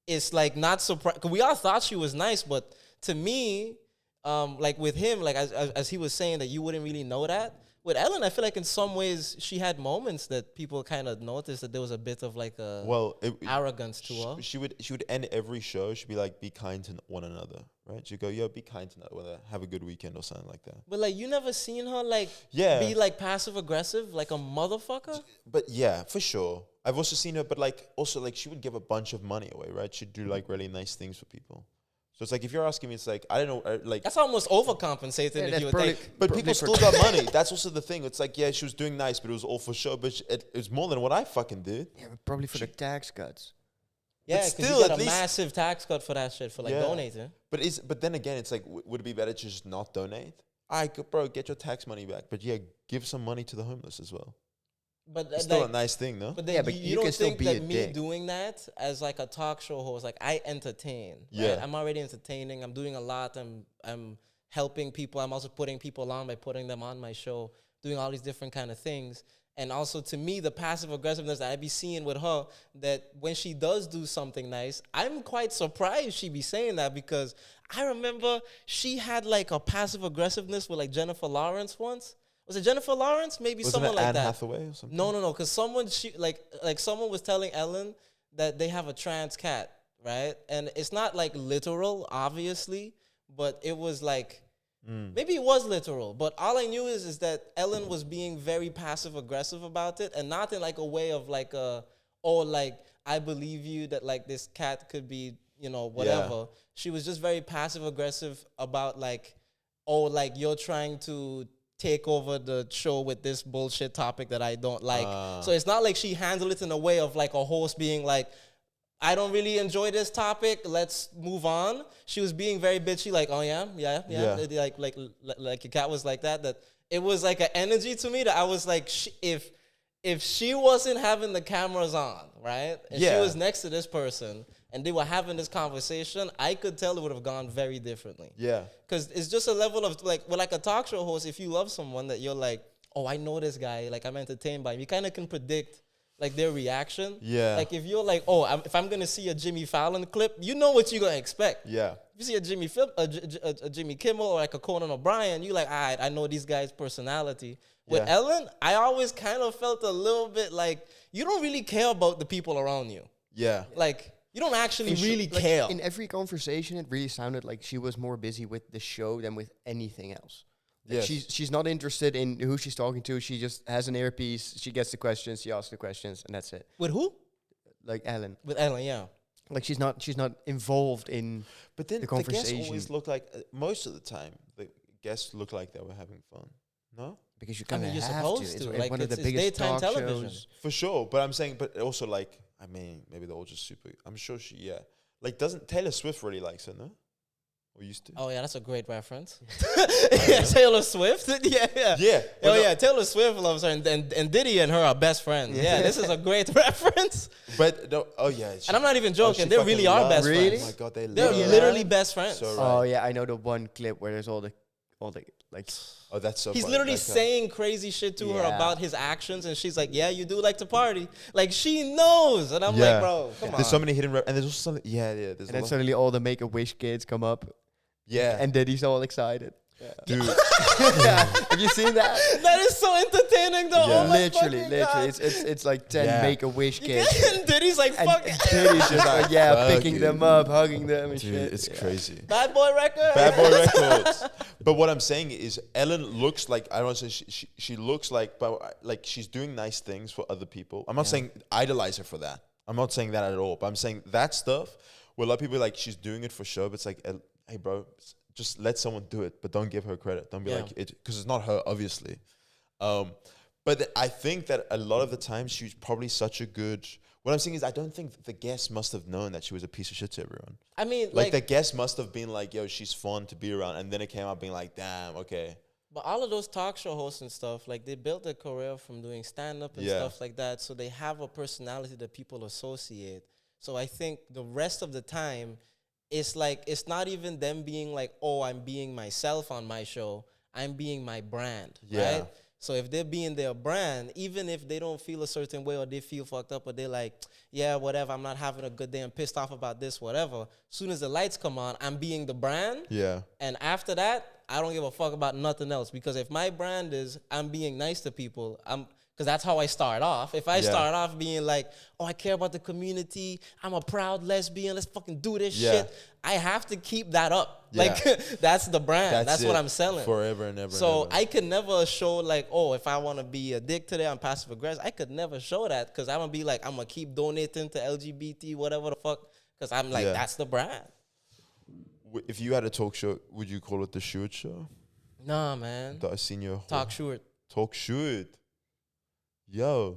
it's like not surprised. We all thought she was nice, but to me, like with him, like as he was saying that you wouldn't really know that. With Ellen, I feel like in some ways she had moments that people kind of noticed that there was a bit of like a arrogance to her. She would end every show. She'd be like, "Be kind to one another," right? She'd go, "Yo, be kind to one another. Have a good weekend," or something like that. But like you never seen her like Yeah. be like passive aggressive like a motherfucker. But yeah, for sure. I've also seen her, but like also like she would give a bunch of money away, right? She'd do like really nice things for people. So it's like if you're asking me, it's like I don't know, like. That's almost overcompensating if that's you would probably- think. But probably people for- still got money. That's also the thing. It's like yeah, she was doing nice, but it was all for show. But it was more than what I fucking did. Yeah, but probably for the tax cuts. Yeah, But because still, you get at a least- massive tax cut for that shit for like Yeah. donating. But then again, it's like would it be better to just not donate? Bro, get your tax money back. But yeah, give some money to the homeless as well. But It's still like, a nice thing, no? but then Yeah, but you you don't can still think be that a me dick. doing that as like a talk show host, like I entertain. Yeah. Right? I'm already entertaining. I'm doing a lot. I'm helping people. I'm also putting people on by putting them on my show, doing all these different kind of things. And also to me, the passive aggressiveness that I be seeing with her, that when she does do something nice, I'm quite surprised she be saying that, because I remember she had like a passive aggressiveness with like Jennifer Lawrence once. Was it Jennifer Lawrence? Maybe Wasn't someone it like Anne that. Hathaway or something? No, because someone someone was telling Ellen that they have a trans cat, right? And it's not like literal, obviously, but it was like maybe it was literal. But all I knew is that Ellen was being very passive aggressive about it, and not in like a way of like like I believe you that like this cat could be, you know, whatever. She was just very passive aggressive about like, like you're trying to take over the show with this bullshit topic that I don't like. So it's not like she handled it in a way of like a host being like, I don't really enjoy this topic, let's move on. She was being very bitchy, like, oh yeah. Like your cat was like that it was like an energy to me that I was like, if she wasn't having the cameras on, right? And she Yeah. was next to this person and they were having this conversation, I could tell it would have gone very differently. Yeah. Because it's just a level of, like, with like a talk show host, if you love someone that you're like, oh, I know this guy, like, I'm entertained by him, you kind of can predict, like, their reaction. Yeah. Like, if you're like, oh, if I'm going to see a Jimmy Fallon clip, you know what you're going to expect. Yeah. If you see a Jimmy Kimmel or like a Conan O'Brien, you're like, all right, I know these guys' personality. With Yeah. Ellen, I always kind of felt a little bit like, you don't really care about the people around you. Yeah. Like, you don't actually For sure, really like, care. In every conversation, it really sounded like she was more busy with the show than with anything else. Like Yes. she's not interested in who she's talking to. She just has an earpiece. She gets the questions. She asks the questions, and that's it. With who? Like Ellen. With Ellen, yeah. Like she's not involved in. But then The the guests conversation. always look like, most of the time, the guests look like they were having fun. No? Because you I kind mean, of you're have supposed to. to. It's Like, one of the it's biggest daytime talk television. shows. For sure. But I'm saying, but also like, I mean, maybe they're all just super. I'm sure like, doesn't Taylor Swift really likes her, no? Or used to? Oh yeah, that's a great reference. Yeah, Taylor Swift. Yeah. Yeah. Oh yeah, Taylor Swift loves her, and Diddy and her are best friends. Yeah, this is a great reference. But no, oh yeah. And I'm not even joking. she They really fucking are loves- best Really? friends. Oh my god, they They're love her. literally best friends. So Oh right. yeah, I know the one clip where there's all the like. Oh, that's so He's funny. literally Like, saying crazy shit to her Yeah. about his actions, and she's like, "Yeah, you do like to party." Like she knows, and I'm Yeah. like, "Bro, come on." there's so many hidden and there's also something. Yeah. There's And a then lot. suddenly all the Make-A-Wish kids come up, Yeah. and Diddy's all excited. Dude. Yeah. Have you seen that? That is so entertaining, though. Yeah. Oh my literally, fucking God. it's like 10 Yeah. Make-A-Wish You kids. can't- Diddy's like, And "Fuck." Diddy's just like, picking Fucking- them up, hugging them and Dude, shit. it's Yeah. crazy. Bad boy record. Bad Boy Records. But what I'm saying is, Ellen looks like, I don't say she looks like, but like she's doing nice things for other people. I'm not saying idolize her for that. I'm not saying that at all. But I'm saying that stuff where a lot of people are like, she's doing it for show, but it's like, hey, bro, just let someone do it, but don't give her credit. Don't be like it, because it's not her, obviously. But I think that a lot of the time she's probably such a good. What I'm saying is, I don't think the guests must have known that she was a piece of shit to everyone. I mean, Like the guests must have been like, yo, she's fun to be around. And then it came out being like, damn, okay. but all of those talk show hosts and stuff, like they built their career from doing stand up and Yeah. stuff like that. So they have a personality that people associate. So I think the rest of the time, it's like, it's not even them being like, oh, I'm being myself on my show. I'm being my brand, Yeah. right? So if they're being their brand, even if they don't feel a certain way or they feel fucked up or they're like, yeah, whatever, I'm not having a good day, I'm pissed off about this, whatever. Soon as the lights come on, I'm being the brand. Yeah. And after that, I don't give a fuck about nothing else, because if my brand is I'm being nice to people, because that's how I start off. If I start off being like, oh, I care about the community, I'm a proud lesbian, let's fucking do this shit, I have to keep that up. Yeah. Like, that's the brand. That's what it. I'm selling. Forever and ever. So and ever. I could never show like, oh, if I want to be a dick today, I'm passive aggressive. I could never show that, because I'm going to be like, I'm going to keep donating to LGBT, whatever the fuck, because I'm like, that's the brand. If you had a talk show, would you call it the Squuuuaad Show? Nah, man. The senior Talk short. Talk Squuuuaad. Yo,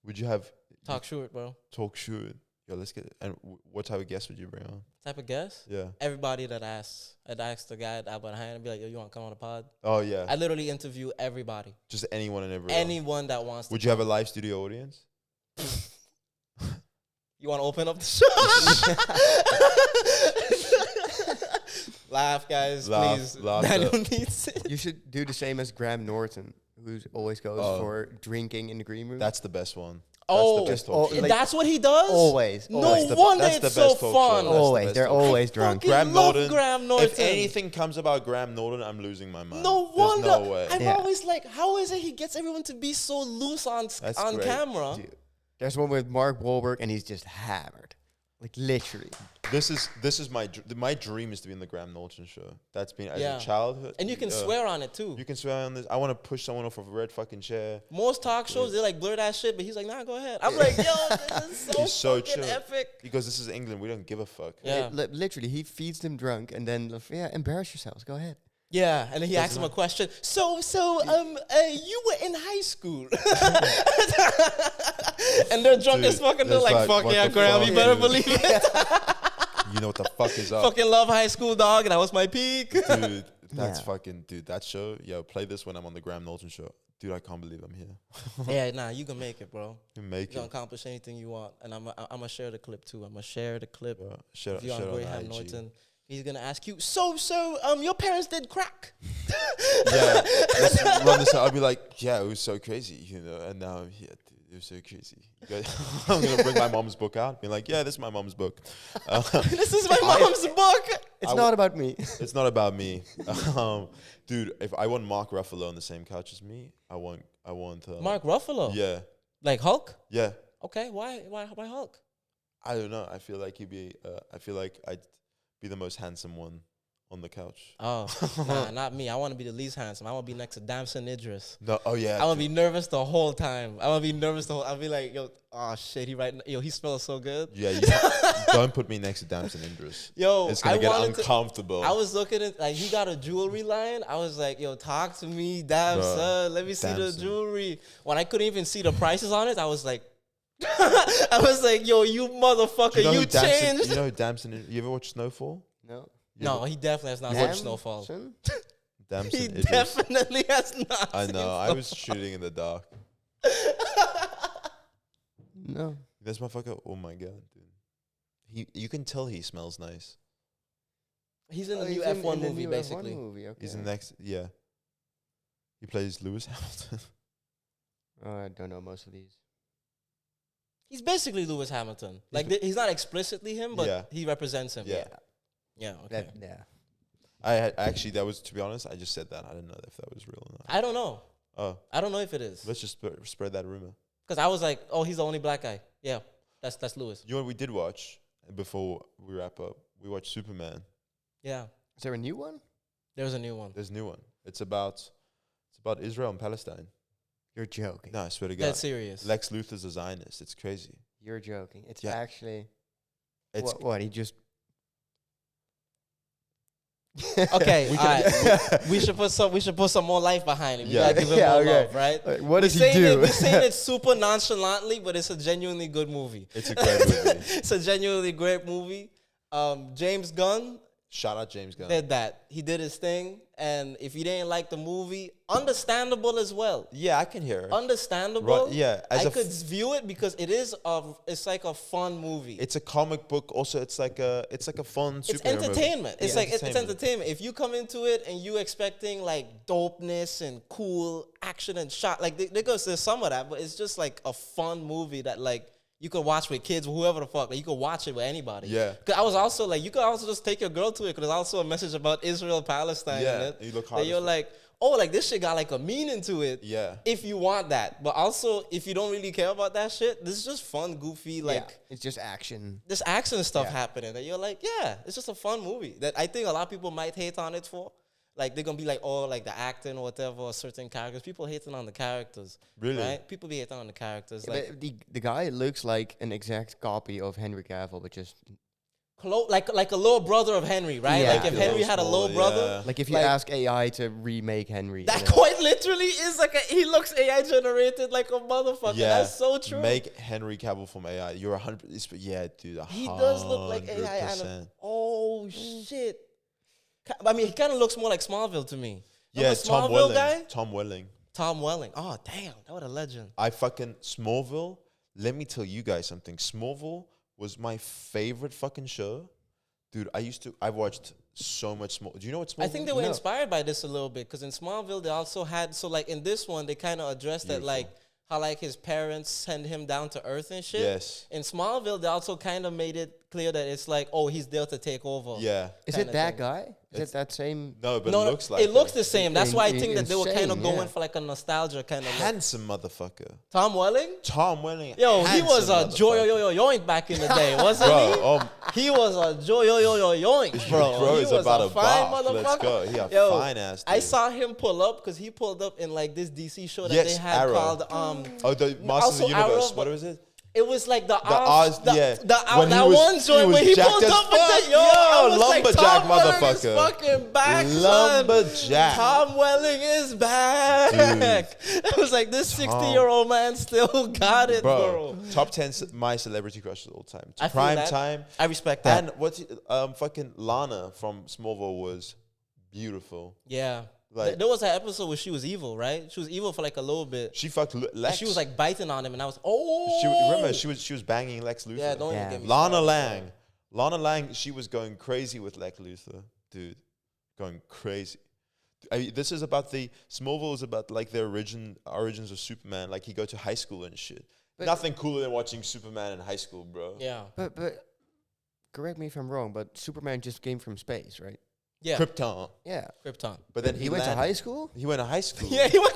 would you have Talk short, bro. Talk Squuuuaad? Yo, let's get it. And what type of guest would you bring on? Type of guest? Yeah. Everybody that asks. I'd ask the guy at behind and be like, yo, you want to come on the pod? Oh yeah. I literally interview everybody. Just anyone and everyone. Anyone that wants to. Would you have a live studio audience? You want to open up the show? Laugh, guys, Laugh, please. laugh Daniel up. needs it. You should do the same as Graham Norton, who always goes for drinking in the green room. That's the best one. Oh, that's the best talk show. like- that's what he does? always. No always. wonder that's it's the so best talk fun. show. That's the Always. best They're talk show. always drunk. fucking Graham love Norton. Graham Norton. If anything comes about Graham Norton, I'm losing my mind. No There's wonder. no way. I'm Yeah. always like, how is it he gets everyone to be so loose on That's on great. camera? Dude, there's one with Mark Wahlberg, and he's just hammered. Like, literally. This is my dream is to be in the Graham Norton show. That's been as Yeah. a childhood. And you can swear on it too. You can swear on this. I want to push someone off of a red fucking chair. Most talk shows, they like blur that shit, but he's like, nah, go ahead. I'm like, yo, this is so, He's so fucking chill. epic. Because this is England, we don't give a fuck. Yeah. Literally, he feeds them drunk, and then, embarrass yourselves. Go ahead. Yeah, and then he asks him a question. So, you were in high school, and they're drunk as Dude, fuck, and they're it's like, like, "Fuck what yeah, the Graham, fuck, you better dude? believe it." You know what the fuck is up, Fucking love high school, dog, and that was my peak. dude? That's Yeah. fucking dude. That show, yo, play this when I'm on the Graham Norton show, dude. I can't believe I'm here. Yeah, nah, you can make it, bro. You make You can it. accomplish anything you want, and I'm gonna share the clip too. I'm gonna share the clip. Share If you're on on Graham IG. Norton, he's gonna ask you. So, your parents did crack. Yeah, let's run this out. I'll be like, yeah, it was so crazy, you know. And now I'm here, dude. It was so crazy. I'm gonna bring my mom's book out. Be like, yeah, this is my mom's book. This is my mom's book. It's not about me. It's not about me, dude. If I want Mark Ruffalo on the same couch as me, I want. Mark Ruffalo. Yeah, Like Hulk. yeah. Okay, why Hulk? I don't know. I feel like he'd be. I feel like I'd be the most handsome one on the couch. Oh, nah, not me. I want to be the least handsome. I want to be next to Damson Idris. No, oh yeah. I want to be nervous the whole time. I want to be nervous the whole. I'll be like, yo, oh shit, he smells so good. Yeah, don't put me next to Damson Idris. Yo, It's gonna get uncomfortable. I was looking at like he got a jewelry line. I was like, yo, talk to me, Damson. Let me see the jewelry. When I couldn't even see the prices on it, I was like, I was like, yo, you motherfucker, you changed. You know Damson? You ever watch Snowfall? No. No, he definitely has not watched Snowfall. Damson He Idris. definitely has not. I seen know. I Snowfall. was shooting in the dark. No. This motherfucker. Oh my god, dude. You can tell he smells nice. He's in the new F1 movie, basically. Okay. He's in the next. Yeah. He plays Lewis Hamilton. Oh, I don't know most of these. He's basically Lewis Hamilton. Like he's not explicitly him, but he represents him. Yeah. Yeah. Okay. I actually, that was, to be honest, I just said that. I didn't know if that was real or not. I don't know. Oh. I don't know if it is. Let's just spread that rumor. Because I was like, oh, he's the only black guy. Yeah, that's Lewis. You know what we did watch before we wrap up? We watched Superman. Yeah. Is there a new one? There's a new one. There's a new one. It's about Israel and Palestine. You're joking. No, I swear to God. That's serious. Lex Luthor's a Zionist. It's crazy. You're joking. It's Yeah. actually. It's What? He just. Okay, all right. We should put some more life behind it. We Yeah. gotta give it more love, right? What does he saying do? We're saying it super nonchalantly, but it's a genuinely good movie. It's a great movie. It's a genuinely great movie. James Gunn Shout out James Gunn. did that. He did his thing, and if you didn't like the movie, understandable as well. Yeah, I can hear it. Understandable. Right, yeah, as I a could view it because it's like a fun movie. It's a comic book. Also, it's like a fun superhero It's entertainment. movie. It's Yeah, like it's entertainment. If you come into it and you expecting like dopeness and cool action and shot, like there's some of that, but it's just like a fun movie that like you could watch with kids, whoever the fuck. Like you could watch it with anybody. Yeah. Cause I was also like, you could also just take your girl to it. Cause there's also a message about Israel, Palestine in Yeah, it. you look hard that as you're fuck. like, oh, like this shit got like a meaning to it. Yeah. If you want that, but also if you don't really care about that shit, this is just fun, goofy, like. Yeah, it's just action. This action stuff Yeah. happening that you're like, yeah, it's just a fun movie that I think a lot of people might hate on it for. Like they're gonna be like, oh, like the acting or whatever, or certain characters. People hating on the characters, Really? right? People be hating on the characters. Yeah, Like, but the guy looks like an exact copy of Henry Cavill, but just like a little brother of Henry, right? Yeah. Like if Yeah, Henry had a little smaller, brother, yeah. like if you Like- ask AI to remake Henry. that then- quite literally is like he looks AI generated like a motherfucker. Yeah. That's so true. Make Henry Cavill from AI. You're 100. Yeah, dude. He does look like AI. 100%. Oh shit! I mean, he kind of looks more like Smallville to me. Yeah, Remember Tom Smallville Welling. guy? Tom Welling. Tom Welling. Oh damn, that was a legend. I fucking Smallville. Let me tell you guys something. Smallville was my favorite fucking show, dude. I watched so much Smallville. Do you know what Smallville? I think they were No. inspired by this a little bit because in Smallville they also had like in this one they kind of addressed that like how like his parents send him down to earth and shit. Yes. In Smallville they also kind of made it clear that it's like, oh, he's there to take over. Yeah. Is kinda it that thing. guy? Is it that same? No, but No, it looks like it looks him. the same. That's why I think that they were kind of Insane, going yeah. for like a nostalgia kind of look. handsome motherfucker. Tom Welling? Tom Welling. Yo, he was a handsome joy motherfucker. yoink back in the day, wasn't Bro, he? He was a joy yoink, bro. bro He is was about a a fine buff. Let's motherfucker. go. He a Yo, fine ass I dude. saw him pull up because he pulled up in like this DC show that Yes, they had Arrow. called Oh, the Masters of also the Universe. Arrow, What was it? it was like the Oz, yeah. When he that was- one he joint was when he jacked pulled as up with fuck. the Yo, I was like, lumberjack Tom Welling is motherfucker. fucking back, son. Lumberjack. Tom Welling is back. It was like this 60-year-old man still got it, bro. Top 10 my celebrity crushes all time. I feel Prime that. time. I respect that. And fucking Lana from Smallville was beautiful. Yeah. Like- There was an episode where she was evil, right? She was evil for like a little bit. She fucked And Lex. she was like biting on him, and I was, she was banging Lex Luthor. Yeah, don't even Yeah. get me Lana started. Lang. Lana Lang, she was going crazy with Lex Luthor, dude. Going crazy. This is about Smallville is about like the origins of Superman. Like he go to high school and shit. But- Nothing cooler than watching Superman in high school, bro. Yeah. But correct me if I'm wrong, but Superman just came from space, right? Yeah. Krypton. Yeah. Krypton. But then He went to landed- high school. He went to high school. Yeah, he went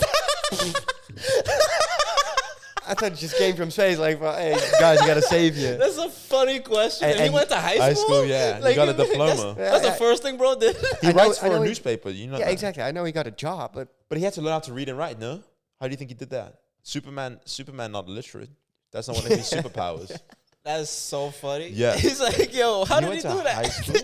I thought it just came from space. Like, well, hey, guys, you gotta save you. That's a funny question. And he went to high High school? school, yeah. He got a diploma. That's the first thing bro did. He writes for a newspaper, you know. Yeah, that. exactly. I know he got a job, but He had to learn how to read and write, no? How do you think he did that? Superman not illiterate. That's not one of his superpowers. That's so funny. Yeah. He's like, yo, how did went he to do high that? school?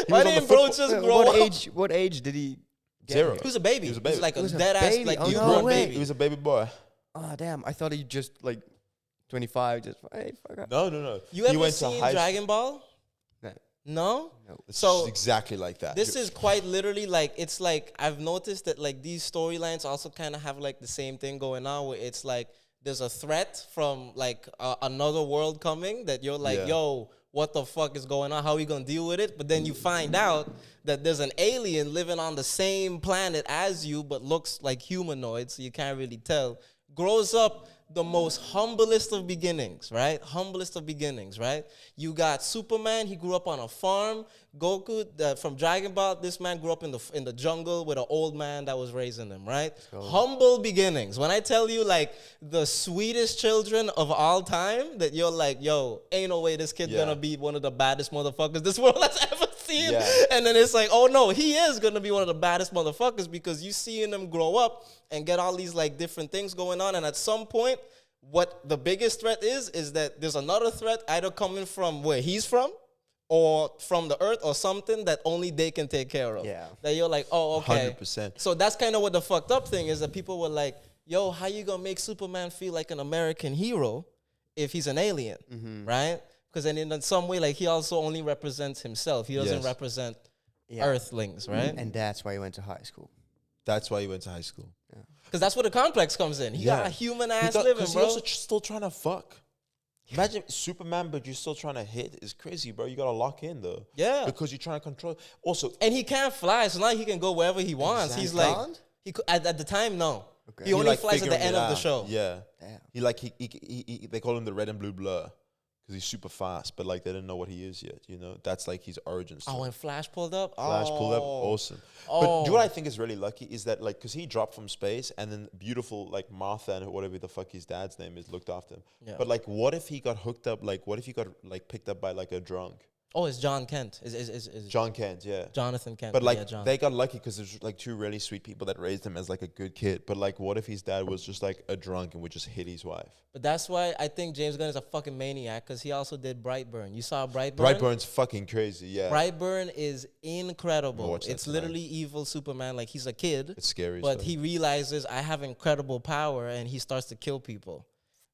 Why was on the didn't bro football- just grow up? what age did he? get 0. here? He was a baby. He was a baby. He was like He a was a dead ass, baby? like Oh, you no grew up way. baby. He was a baby boy. Oh damn! I thought he just like 25. Just hey, fuck up. No. You He ever went to seen high Dragon Ball? No. No? No. It's So exactly like that. this is quite literally like, it's like I've noticed that like these storylines also kind of have like the same thing going on where it's like there's a threat from like another world coming that you're like, Yeah. yo, what the fuck is going on? How are we gonna deal with it? But then you find out that there's an alien living on the same planet as you but looks like humanoid, so you can't really tell. Grows up the most humblest of beginnings, right? Humblest of beginnings, right? You got Superman, he grew up on a farm. Goku, from Dragon Ball, this man grew up in the jungle with an old man that was raising him, right? Humble beginnings. When I tell you, like, the sweetest children of all time, that you're like, yo, ain't no way this kid's Yeah. gonna be one of the baddest motherfuckers this world has ever seen. Yeah. And then it's like, oh no, he is gonna be one of the baddest motherfuckers because you seeing him grow up and get all these like different things going on. And at some point, what the biggest threat is that there's another threat either coming from where he's from or from the earth or something that only they can take care of. Yeah. That you're like, oh, okay. 100%. So that's kind of what the fucked up thing is, that people were like, yo, how you gonna make Superman feel like an American hero if he's an alien, right? Because then in some way, like, he also only represents himself. He doesn't Yes. represent Yeah. Earthlings, right? And that's why he went to high school. That's why he went to high school. Because that's where the complex comes in. He got a human ass living, Because bro. he's also still trying to fuck. Imagine Superman, but you're still trying to hit. It's crazy, bro. You gotta lock in though. Yeah. Because you're trying to control. Also, And he can't fly, so now he can go wherever he wants. He's like, Blonde? at the time, no. Okay. He only like, flies at the figuring end it of the out. show. Yeah. Damn. He they call him the red and blue blur because he's super fast, but like they didn't know what he is yet. You know, that's like his origin story. Oh, when Flash pulled up? Flash pulled up, Oh. awesome. But do you know what I think is really lucky is that like because he dropped from space and then beautiful like Martha and whatever the fuck his dad's name is looked after him. Yeah. But like, what if he got hooked up? Like, what if he got like picked up by like a drunk? Oh, it's John Kent. Is John Kent, yeah. Jonathan Kent. But like yeah, John. they got lucky because there's like two really sweet people that raised him as like a good kid. But like, what if his dad was just like a drunk and would just hit his wife? But that's why I think James Gunn is a fucking maniac, because he also did Brightburn. You saw Brightburn? Brightburn's fucking crazy, yeah. Brightburn is I'll incredible. watch that It's tonight. literally evil Superman. Like, he's a kid, It's scary. but stuff. he realizes I have incredible power, and he starts to kill people,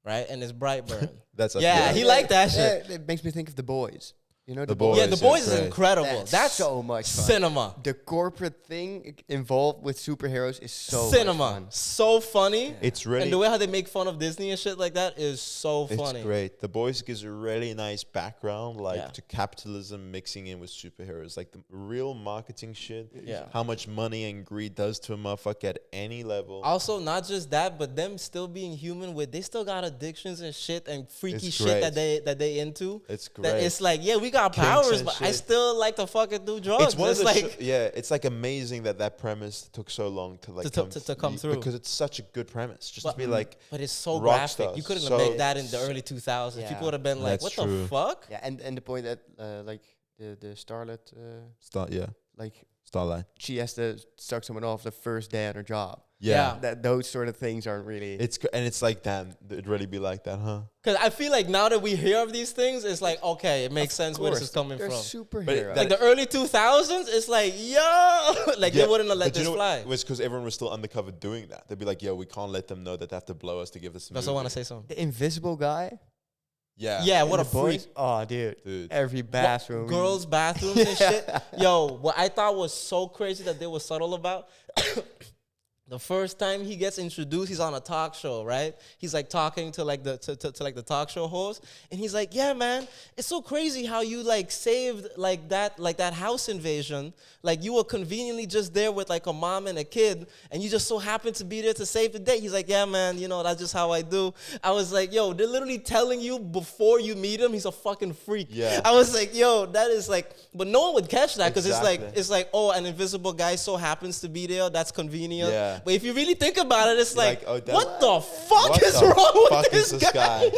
right? And it's Brightburn. That's yeah, he liked that shit. Yeah, it makes me think of The Boys. You know, The Boys. Yeah, The Boys, yeah, Boys is great. incredible. That's so much fun. cinema. The corporate thing involved with superheroes is so much Cinema. fun. So funny. It's really And the way how they make fun of Disney and shit like that is so funny. It's great. The Boys gives a really nice background, like Yeah. to capitalism mixing in with superheroes, like the real marketing shit. Yeah. How much money and greed does to a motherfucker at any level. Also, not just that, but them still being human, with they still got addictions and shit and freaky It's shit great. that they into. It's That great. it's like, yeah, we got Kinks powers, and but I shit. still like to fucking do drugs. It's one of the like yeah. It's like amazing that premise took so long to like To come through. because it's such a good premise. Just But- to be like, but it's so rock graphic. stars. You couldn't So- have made that in the early 2000s. Yeah. People would have been like, That's what true. the fuck? Yeah, and the point that like the starlet, like Starlight. she has to suck someone off the first day on her job. Yeah. That those sort of things aren't really. And it's like, damn, it'd really be like that, huh? Because I feel like now that we hear of these things, it's like, okay, it makes sense where this is coming They're from. superheroes. Like the early 2000s, it's like, yo, like they wouldn't have let but you this know fly. It was because everyone was still undercover doing that. They'd be like, yo, we can't let them know that they have to blow us to give us. That's what I want to say something. the Invisible Guy. Yeah. Yeah, what in a The Boys. freak. Oh, dude. Dude. Every bathroom. Girls' bathrooms and shit. Yo, what I thought was so crazy that they were subtle about. The first time he gets introduced, he's on a talk show, right? He's like talking to like to like the talk show host, and he's like, "Yeah, man, it's so crazy how you like saved like that house invasion. Like you were conveniently just there with like a mom and a kid, and you just so happened to be there to save the day." He's like, "Yeah, man, you know that's just how I do." I was like, "Yo, they're literally telling you before you meet him, he's a fucking freak." Yeah. I was like, "Yo, that is like," but no one would catch that because Exactly. it's like, oh, an invisible guy so happens to be there. That's convenient. Yeah. But if you really think about it, it's You're like, oh, that- what the fuck what is the wrong fuck with is this guy?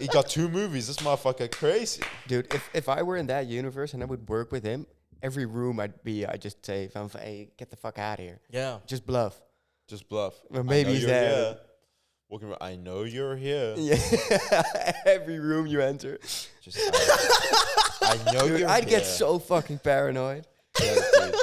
He got 2 movies. This motherfucker crazy. Dude, if I were in that universe and I would work with him, every room I'd just say, hey, get the fuck out of here. Yeah. Just bluff. Just bluff. Or maybe he's there. Walking around, I know you're here. Yeah. Every room you enter. Just, I know Dude, you're I'd here. get so fucking paranoid. Yeah, dude.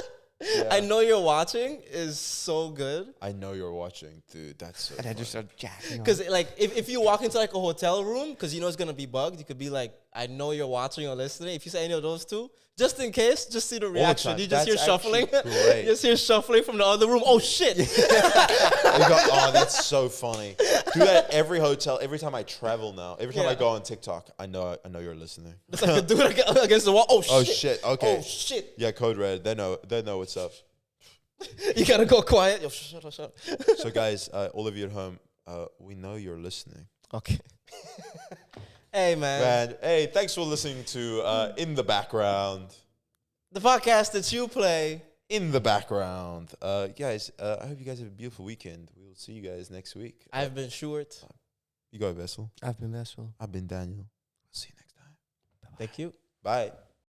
Yeah. I know you're watching is so good. I know you're watching, dude. That's so And I just funny. start jacking off. Because like if you walk into like a hotel room, because you know it's gonna be bugged, you could be like, I know you're watching or listening. If you say any of those two, just in case, just see the reaction. time. You just hear That's shuffling. actually great. You just hear shuffling from the other room. Oh shit! Oh, that's so funny. Do that at every hotel. Every time I travel now. Every time I Yeah. go on TikTok, I know you're listening. It's like a dude against the wall. Oh shit! Oh shit. Okay. Oh shit! Yeah, code red. They know what's up. You gotta go quiet. Yo, shut up. So guys, all of you at home, we know you're listening. Okay. Hey man, Man, hey, thanks for listening to In the Background. the podcast that you play. In the background. Guys, I hope you guys have a beautiful weekend. We will see you guys next week. I've been short. You go, Vessel. I've been Vessel. I've been Daniel. See you next time. Thank you. Bye.